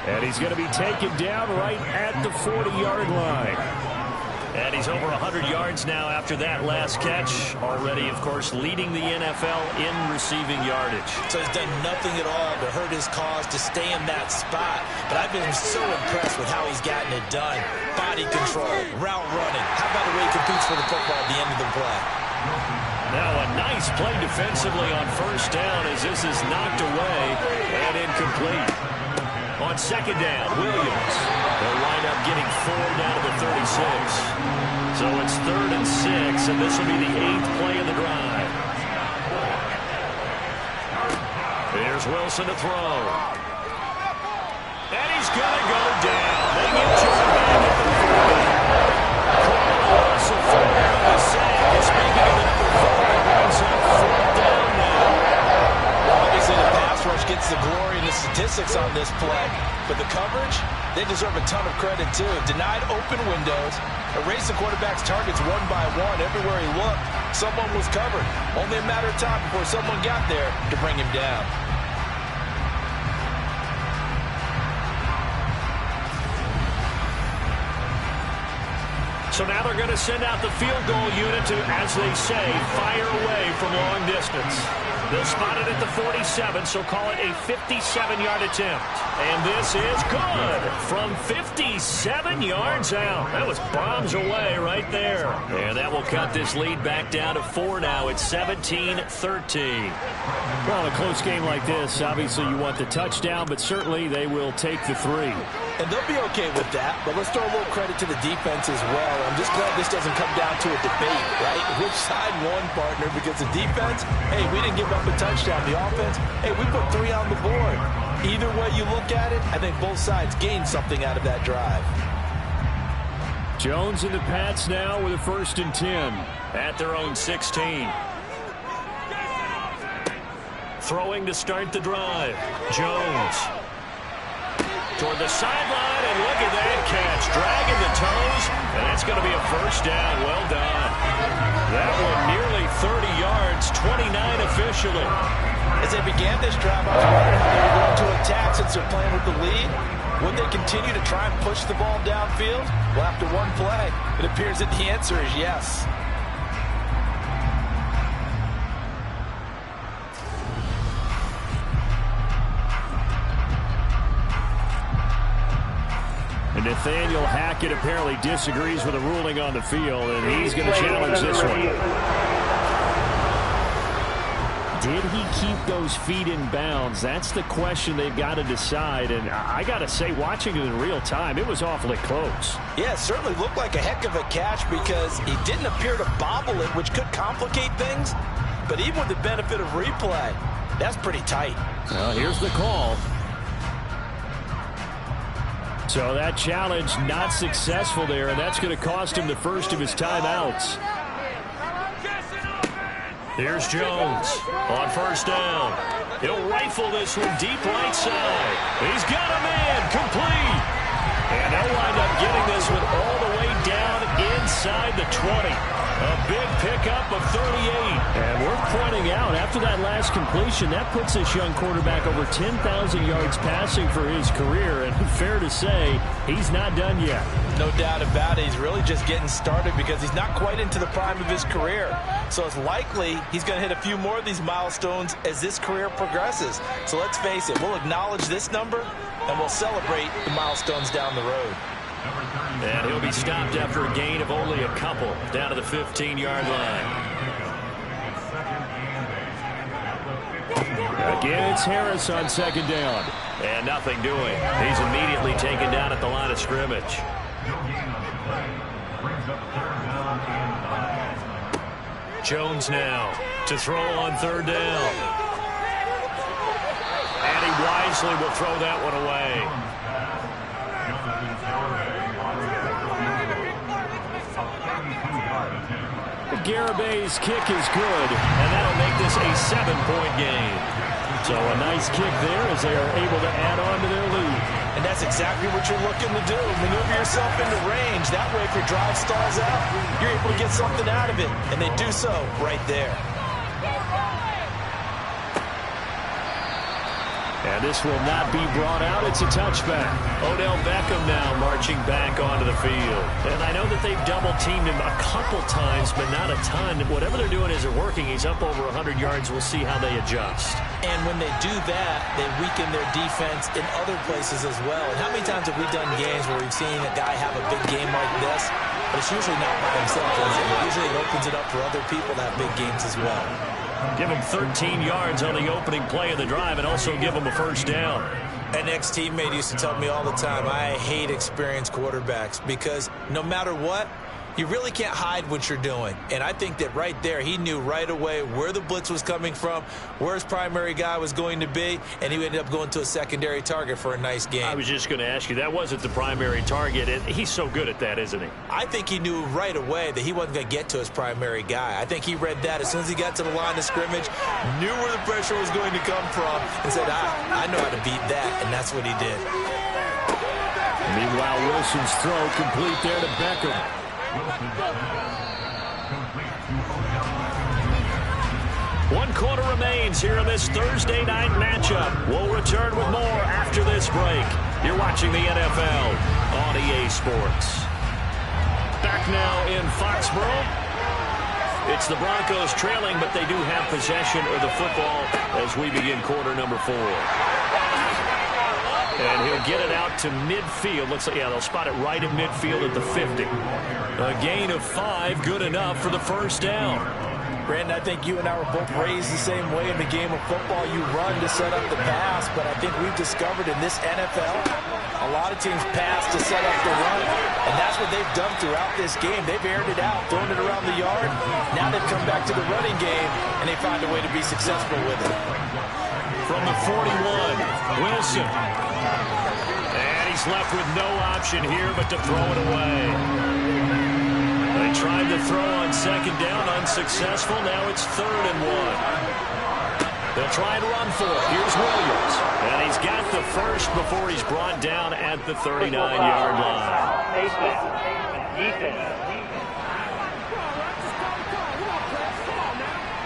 And he's going to be taken down right at the 40-yard line. And he's over 100 yards now after that last catch. Already, of course, leading the NFL in receiving yardage. So he's done nothing at all to hurt his cause to stay in that spot. But I've been so impressed with how he's gotten it done. Body control, route running. How about the way he competes for the football at the end of the play? Now a nice play defensively on first down as this is knocked away and incomplete. On second down, Williams. They'll wind up getting 4 down to the 36. So it's 3rd and 6, and this will be the 8th play of the drive. Here's Wilson to throw. And he's going to go down. They get Jordan back at the 40. Russell Ford on the sack is making it number 4. Brings up 4th down now. Obviously, the pass rush gets the glory and the statistics on this play. But the coverage, they deserve a ton of credit, too. Denied open windows, erased the quarterback's targets one by one. Everywhere he looked, someone was covered. Only a matter of time before someone got there to bring him down. So now they're going to send out the field goal unit to, as they say, fire away from long distance. They'll spot it at the 47, so call it a 57-yard attempt. And this is good from 57 yards out. That was bombs away right there. And that will cut this lead back down to 4 now. It's 17-13. Well, in a close game like this, obviously you want the touchdown, but certainly they will take the 3. And they'll be okay with that, but let's throw a little credit to the defense as well. I'm just glad this doesn't come down to a debate, right? Which side won, partner? Because the defense, hey, we didn't give up a touchdown. The offense, hey, we put 3 on the board. Either way you look at it, I think both sides gained something out of that drive. Jones and the Pats now with a 1st and 10. At their own 16. Throwing to start the drive. Jones. Toward the sideline, and look at that catch. Dragging the toes, and that's going to be a 1st down. Well done. That one nearly 30 yards, 29 officially. As they began this drive, I was wondering how they were going to attack since they're playing with the lead. Would they continue to try and push the ball downfield? Well, after one play, it appears that the answer is yes. And Nathaniel Hackett apparently disagrees with the ruling on the field, and he's going to challenge this one. Did he keep those feet in bounds? That's the question they've got to decide. And I got to say, watching it in real time, it was awfully close. Yeah, it certainly looked like a heck of a catch because he didn't appear to bobble it, which could complicate things. But even with the benefit of replay, that's pretty tight. Well, here's the call. So that challenge not successful there, and that's going to cost him the first of his timeouts. Here's Jones on 1st down. He'll rifle this one deep right side. He's got a man complete. And they'll wind up getting this one all the way down inside the 20. A big pickup of 38. And worth pointing out, after that last completion, that puts this young quarterback over 10,000 yards passing for his career. And fair to say, he's not done yet. No doubt about it. He's really just getting started because he's not quite into the prime of his career. So it's likely he's going to hit a few more of these milestones as this career progresses. So let's face it, we'll acknowledge this number and we'll celebrate the milestones down the road. And he'll be stopped after a gain of only a couple down to the 15-yard line. Again, it's Harris on 2nd down. And nothing doing. He's immediately taken down at the line of scrimmage. Jones now to throw on 3rd down. And he wisely will throw that one away. Garabay's kick is good. And that'll make this a 7-point game. So a nice kick there as they are able to add on to their lead. And that's exactly what you're looking to do. Maneuver yourself into range. That way, if your drive stalls out, you're able to get something out of it. And they do so right there. And this will not be brought out. It's a touchback. Odell Beckham now marching back onto the field. And I know that they've double-teamed him a couple times, but not a ton. Whatever they're doing isn't working. He's up over 100 yards. We'll see how they adjust. And when they do that, they weaken their defense in other places as well. And how many times have we done games where we've seen a guy have a big game like this, but it's usually not by himself, is it? Usually it opens it up for other people to have big games as well. Give him 13 yards on the opening play of the drive and also give him a 1st down. An ex-teammate used to tell me all the time, I hate experienced quarterbacks because no matter what, you really can't hide what you're doing. And I think that right there, he knew right away where the blitz was coming from, where his primary guy was going to be, and he ended up going to a secondary target for a nice game. I was just going to ask you, that wasn't the primary target. He's so good at that, isn't he? I think he knew right away that he wasn't going to get to his primary guy. I think he read that as soon as he got to the line of scrimmage, knew where the pressure was going to come from, and said, I know how to beat that, and that's what he did. Meanwhile, Wilson's throw complete there to Beckham. One quarter remains here in this Thursday night matchup. We'll return with more after this break. You're watching the NFL on EA Sports. Back now in Foxborough. It's the Broncos trailing, but they do have possession of the football as we begin quarter number 4. And he'll get it out to midfield. Looks like, yeah, they'll spot it right at midfield at the 50. A gain of 5, good enough for the first down. Brandon, I think you and I were both raised the same way in the game of football. You run to set up the pass, but I think we've discovered in this NFL, a lot of teams pass to set up the run, and that's what they've done throughout this game. They've aired it out, thrown it around the yard. Now they've come back to the running game, and they find a way to be successful with it. From the 41, Wilson. And he's left with no option here but to throw it away. They tried to throw on second down, unsuccessful. Now it's 3rd and 1. They'll try and run for it. Here's Williams. And he's got the first before he's brought down at the 39-yard line.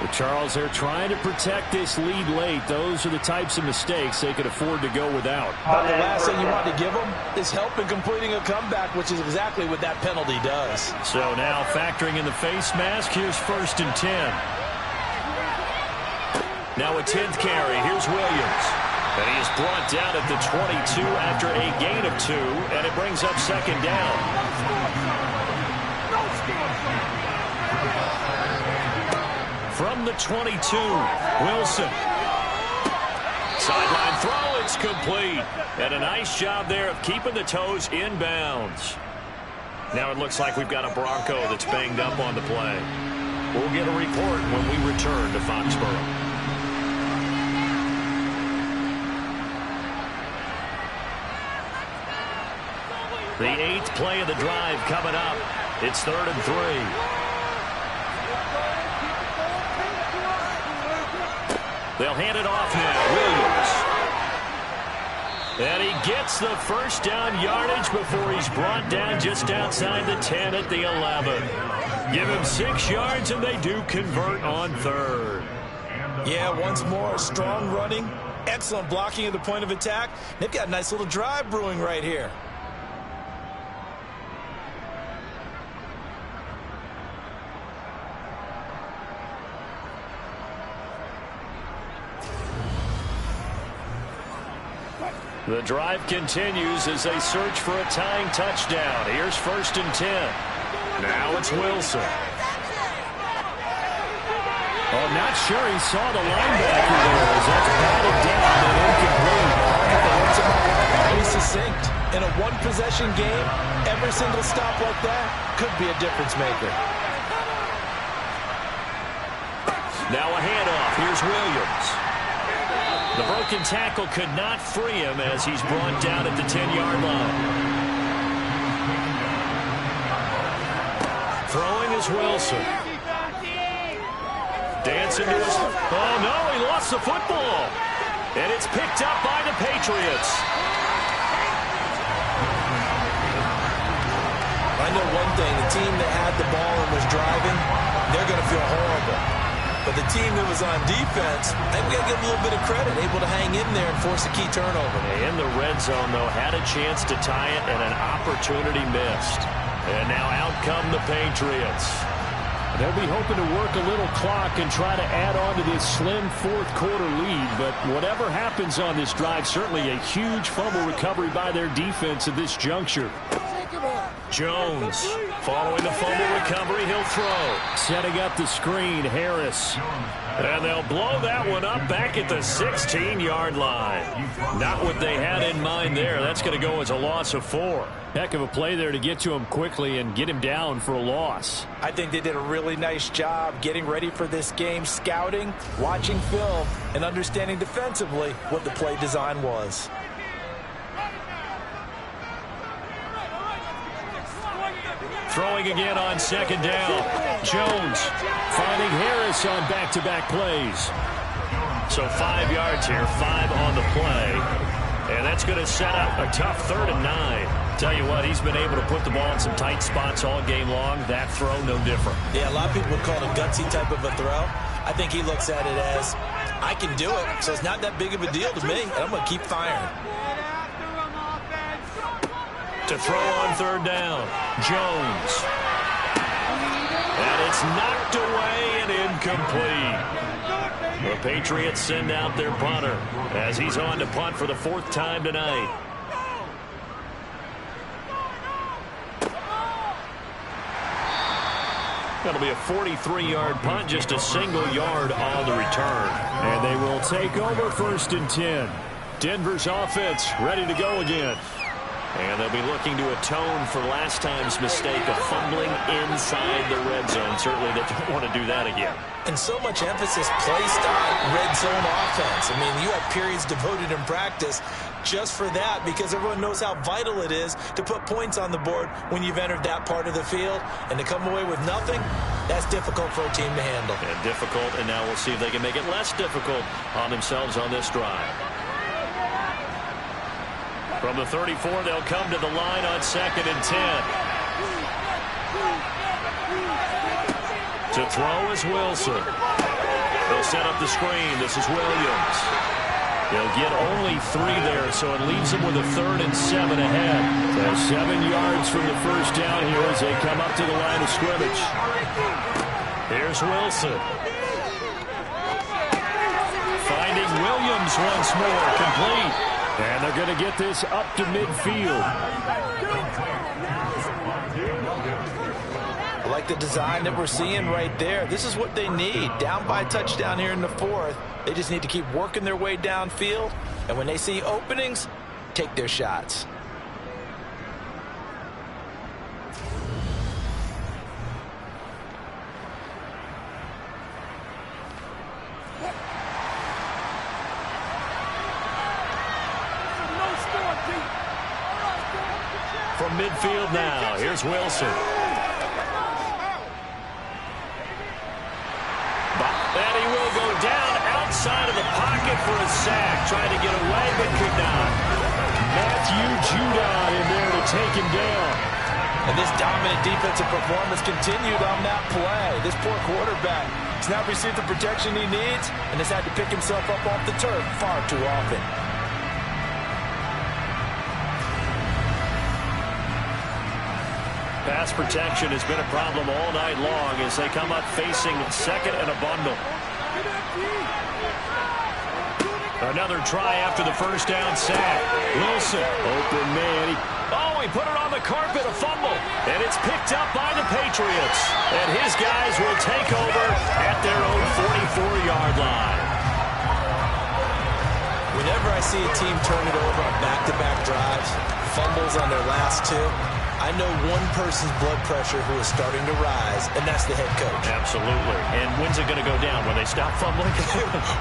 Well, Charles, they're trying to protect this lead late. Those are the types of mistakes they could afford to go without. The last thing you want to give them is help in completing a comeback, which is exactly what that penalty does. So now factoring in the face mask, here's 1st and 10. Now a 10th carry. Here's Williams. And he is brought down at the 22 after a gain of 2, and it brings up 2nd down. From the 22, Wilson. Sideline throw, it's complete. And a nice job there of keeping the toes in bounds. Now it looks like we've got a Bronco that's banged up on the play. We'll get a report when we return to Foxborough. The 8th play of the drive coming up. It's 3rd and 3. They'll hand it off now. Williams. And he gets the first down yardage before he's brought down just outside the 10 at the 11. Give him 6 yards, and they do convert on 3rd. Yeah, once more, strong running, excellent blocking at the point of attack. They've got a nice little drive brewing right here. The drive continues as they search for a tying touchdown. Here's 1st and 10. Now it's Wilson. Oh, not sure he saw the linebacker there as that's batted down and incomplete. Pretty succinct. In a one-possession game, every single stop like that could be a difference maker. Now a handoff. Here's Williams. The broken tackle could not free him as he's brought down at the 10-yard line. Throwing is Wilson. Dancing to his... Oh, no, he lost the football. And it's picked up by the Patriots. I know one thing. The team that had the ball and was driving, they're going to feel horrible. But the team that was on defense, I think we got to give them a little bit of credit, able to hang in there and force a key turnover. In the red zone, though, had a chance to tie it and an opportunity missed. And now out come the Patriots. They'll be hoping to work a little clock and try to add on to this slim fourth-quarter lead. But whatever happens on this drive, certainly a huge fumble recovery by their defense at this juncture. Jones, following the fumble recovery, he'll throw. Setting up the screen, Harris. And they'll blow that one up back at the 16-yard line. Not what they had in mind there. That's going to go as a loss of 4. Heck of a play there to get to him quickly and get him down for a loss. I think they did a really nice job getting ready for this game, scouting, watching film, and understanding defensively what the play design was. Throwing again on second down. Jones finding Harris on back-to-back plays. So 5 yards here, 5 on the play. And that's going to set up a tough 3rd and 9. Tell you what, he's been able to put the ball in some tight spots all game long. That throw, no different. Yeah, a lot of people would call it a gutsy type of a throw. I think he looks at it as, I can do it, so it's not that big of a deal to me, and I'm going to keep firing. To throw on third down, Jones. And it's knocked away and incomplete. The Patriots send out their punter as he's on to punt for the 4th time tonight. That'll be a 43-yard punt, just a single yard on the return. And they will take over 1st and 10. Denver's offense ready to go again. And they'll be looking to atone for last time's mistake of fumbling inside the red zone. Certainly they don't want to do that again. And so much emphasis placed on red zone offense. I mean, you have periods devoted in practice just for that because everyone knows how vital it is to put points on the board when you've entered that part of the field. And to come away with nothing, that's difficult for a team to handle. And difficult, and now we'll see if they can make it less difficult on themselves on this drive. From the 34, they'll come to the line on 2nd and 10. To throw is Wilson. They'll set up the screen. This is Williams. They'll get only 3 there, so it leaves them with a 3rd and 7 ahead. So 7 yards from the first down here as they come up to the line of scrimmage. Here's Wilson. Finding Williams once more, complete. And they're going to get this up to midfield. I like the design that we're seeing right there. This is what they need. Down by a touchdown here in the 4th. They just need to keep working their way downfield. And when they see openings, take their shots. From midfield now, here's Wilson. And he will go down outside of the pocket for a sack. Trying to get away, but could not. Matthew Judon in there to take him down. And this dominant defensive performance continued on that play. This poor quarterback has not received the protection he needs and has had to pick himself up off the turf far too often. Pass protection has been a problem all night long as they come up facing 2nd and a bundle. Another try after the first down sack. Wilson. Open man. Oh, he put it on the carpet, a fumble. And it's picked up by the Patriots. And his guys will take over at their own 44-yard line. Whenever I see a team turn it over on back-to-back drives, fumbles on their last 2, I know one person's blood pressure who is starting to rise, and that's the head coach. Absolutely. And when's it going to go down? When they stop fumbling?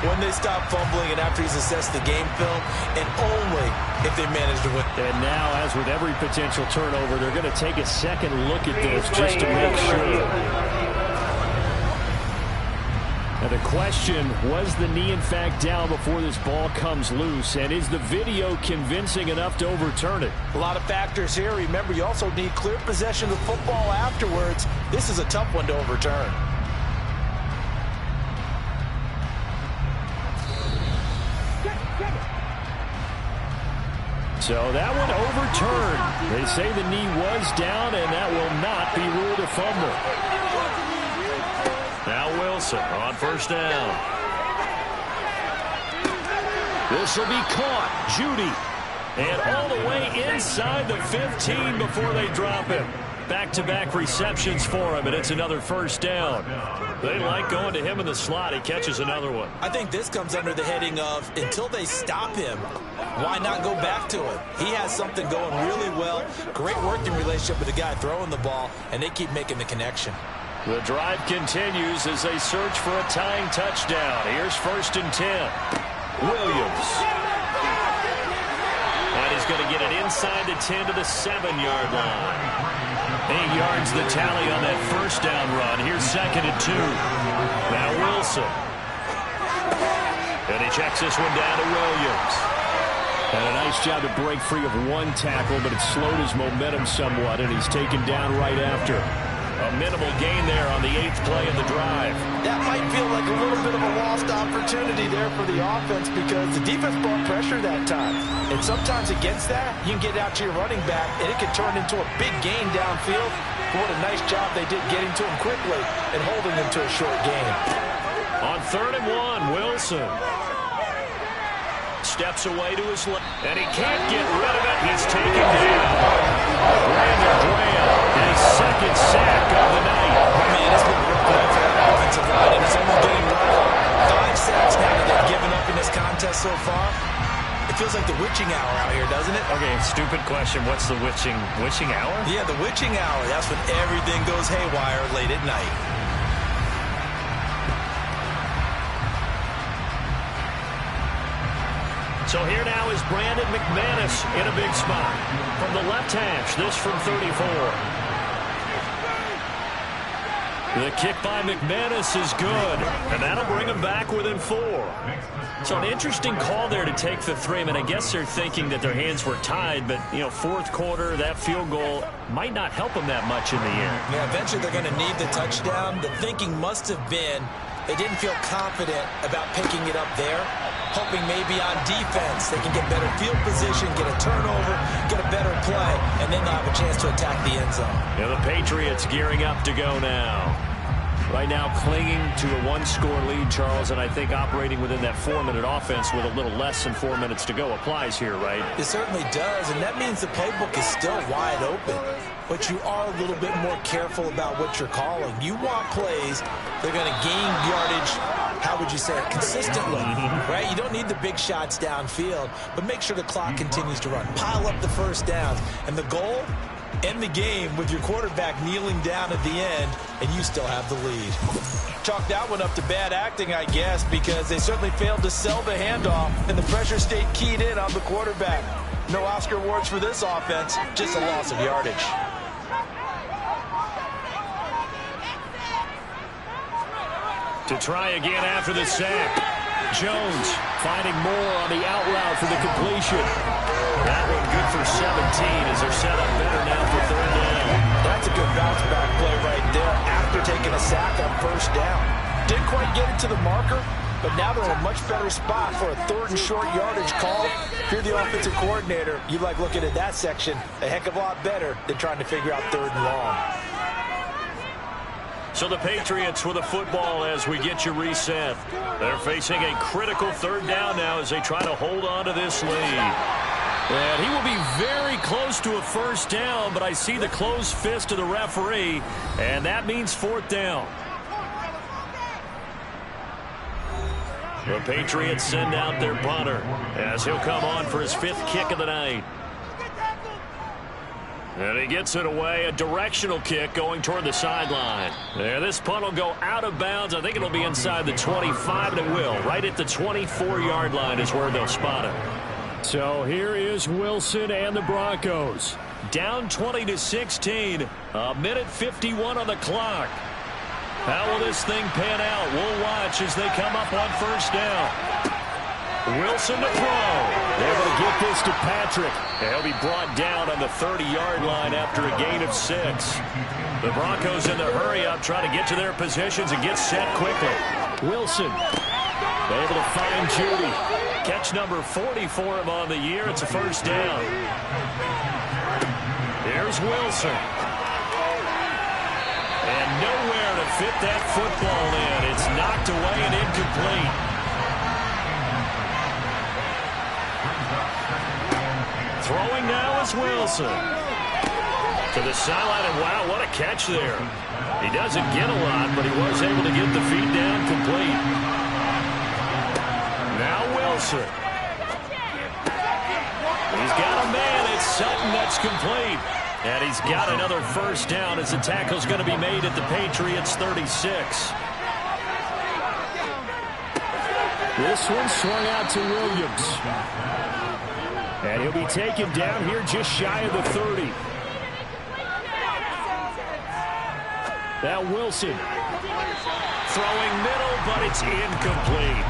When they stop fumbling and after he's assessed the game film, and only if they manage to win. And now, as with every potential turnover, they're going to take a second look at this just to make sure. Now the question, was the knee in fact down before this ball comes loose? And is the video convincing enough to overturn it? A lot of factors here. Remember, you also need clear possession of the football afterwards. This is a tough one to overturn. So that one overturned. They say the knee was down, and that will not be ruled a fumble. Now Wilson on first down. This will be caught. Judy. And all the way inside the 15 before they drop him. Back-to-back receptions for him, and it's another first down. They like going to him in the slot. He catches another one. I think this comes under the heading of, until they stop him, why not go back to it? He has something going really well. Great working relationship with the guy throwing the ball, and they keep making the connection. The drive continues as they search for a tying touchdown. Here's 1st and 10. Williams. And he's going to get it inside the 10 to the 7-yard line. 8 yards the tally on that first down run. Here's 2nd and 2. Now Wilson. And he checks this one down to Williams. And a nice job to break free of one tackle, but it slowed his momentum somewhat, and he's taken down right after. A minimal gain there on the 8th play of the drive. That might feel like a little bit of a lost opportunity there for the offense because the defense brought pressure that time. And sometimes against that, you can get out to your running back, and it can turn into a big gain downfield. But what a nice job they did getting to him quickly and holding him to a short gain. On 3rd and 1, Wilson steps away to his left, and he can't get rid of it. He's taken down. Brandon Graham, his 2nd sack of the night. Man, it's been real bad for that offensive line, and it's only getting better. 5 sacks now that they've given up in this contest so far. It feels like the witching hour out here, doesn't it? Okay, stupid question. What's the witching hour? Yeah, the witching hour. That's when everything goes haywire late at night. So here now is Brandon McManus in a big spot. From the left hash, this from 34. The kick by McManus is good, and that'll bring him back within 4. So an interesting call there to take the 3. I mean, I guess they're thinking that their hands were tied, but, you know, 4th quarter, that field goal might not help them that much in the end. Yeah, eventually they're going to need the touchdown. The thinking must have been they didn't feel confident about picking it up there, hoping maybe on defense they can get better field position, get a turnover, get a better play, and then they'll have a chance to attack the end zone. Yeah, the Patriots gearing up to go now. Right now clinging to a 1-score lead, Charles, and I think operating within that 4-minute offense with a little less than 4 minutes to go applies here, right? It certainly does, and that means the playbook is still wide open. But you are a little bit more careful about what you're calling. You want plays that are going to gain yardage, how would you say it, consistently, right? You don't need the big shots downfield, but make sure the clock continues to run. Pile up the first downs, and the goal, end the game with your quarterback kneeling down at the end, and you still have the lead. Chalk that one up to bad acting, I guess, because they certainly failed to sell the handoff, and the pressure stayed keyed in on the quarterback. No Oscar awards for this offense, just a loss of yardage. To try again after the sack. Jones finding more on the out route for the completion. That one good for 17 as they're set up better now for 3rd down. That's a good bounce back play right there after taking a sack on 1st down. Didn't quite get it to the marker, but now they're in a much better spot for a 3rd and short yardage call. If you're the offensive coordinator, you like looking at that section a heck of a lot better than trying to figure out 3rd and long. So the Patriots with a football as we get you reset. They're facing a critical 3rd down now as they try to hold on to this lead. And he will be very close to a 1st down, but I see the closed fist of the referee, and that means 4th down. The Patriots send out their punter as he'll come on for his 5th kick of the night. And he gets it away, a directional kick going toward the sideline. And this punt will go out of bounds. I think it'll be inside the 25, and it will. Right at the 24-yard line is where they'll spot it. So here is Wilson and the Broncos. Down 20-16, a minute 51 on the clock. How will this thing pan out? We'll watch as they come up on 1st down. Wilson to throw. Able to get this to Patrick. He'll be brought down on the 30-yard line after a gain of 6. The Broncos in the hurry-up trying to get to their positions and get set quickly. Wilson able to find Judy. Catch number 40 for him on the year. It's a 1st down. Here's Wilson. And nowhere to fit that football in. It's knocked away and incomplete. Throwing now is Wilson. To the sideline, and wow, what a catch there. He doesn't get a lot, but he was able to get the feet down complete. Now Wilson. He's got a man. It's Sutton that's complete. And he's got another 1st down as the tackle's going to be made at the Patriots' 36. This one swung out to Williams. And he'll be taken down here just shy of the 30. Now Wilson. Throwing middle, but it's incomplete.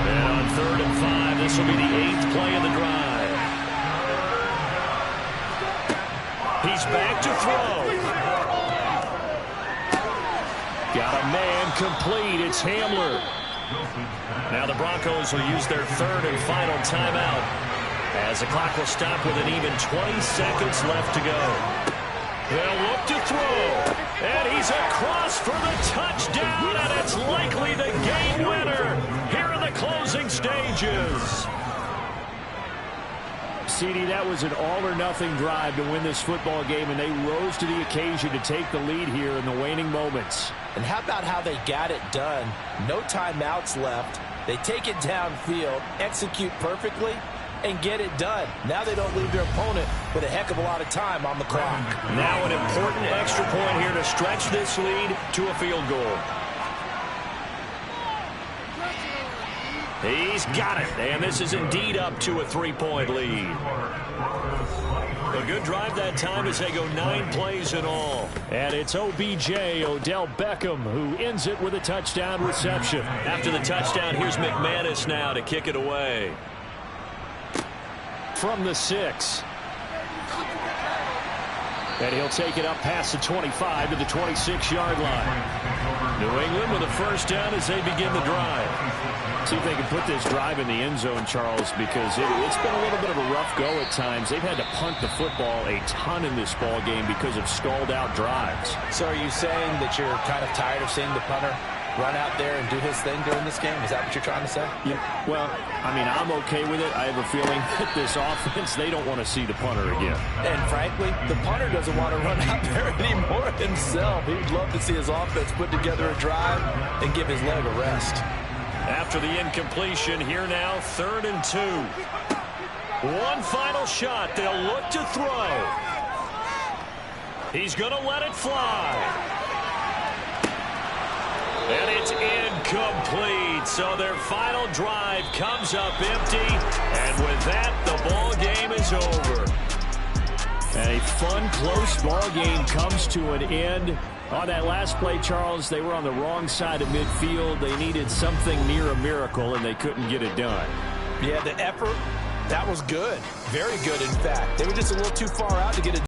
And on 3rd and 5, this will be the 8th play of the drive. He's back to throw. Got a man complete. It's Hamler. Now the Broncos will use their 3rd and final timeout as the clock will stop with an even 20 seconds left to go. They'll look to throw. And he's across for the touchdown, and it's likely the game winner here in the closing stages. CD, that was an all-or-nothing drive to win this football game, and they rose to the occasion to take the lead here in the waning moments. And how about how they got it done? No timeouts left. They take it downfield, execute perfectly, and get it done. Now they don't leave their opponent with a heck of a lot of time on the clock. Now an important extra point here to stretch this lead to a field goal. He's got it, and this is indeed up to a 3-point lead. A good drive that time as they go 9 plays in all. And it's OBJ, Odell Beckham, who ends it with a touchdown reception. After the touchdown, here's McManus now to kick it away. From the 6. And he'll take it up past the 25 to the 26-yard line. New England with a first down as they begin the drive. See if they can put this drive in the end zone, Charles, because it's been a little bit of a rough go at times. They've had to punt the football a ton in this ball game because of stalled-out drives. So are you saying that you're kind of tired of seeing the punter run out there and do his thing during this game? Is that what you're trying to say? Yeah, well, I mean, I'm okay with it. I have a feeling that this offense, they don't want to see the punter again. And frankly, the punter doesn't want to run out there anymore himself. He would love to see his offense put together a drive and give his leg a rest. After the incompletion, here now, 3rd and 2. One final shot. They'll look to throw. He's going to let it fly. And it's incomplete. So their final drive comes up empty. And with that, the ball game is over. And a fun, close ball game comes to an end. On that last play, Charles, they were on the wrong side of midfield. They needed something near a miracle, and they couldn't get it done. Yeah, the effort, that was good. Very good, in fact. They were just a little too far out to get it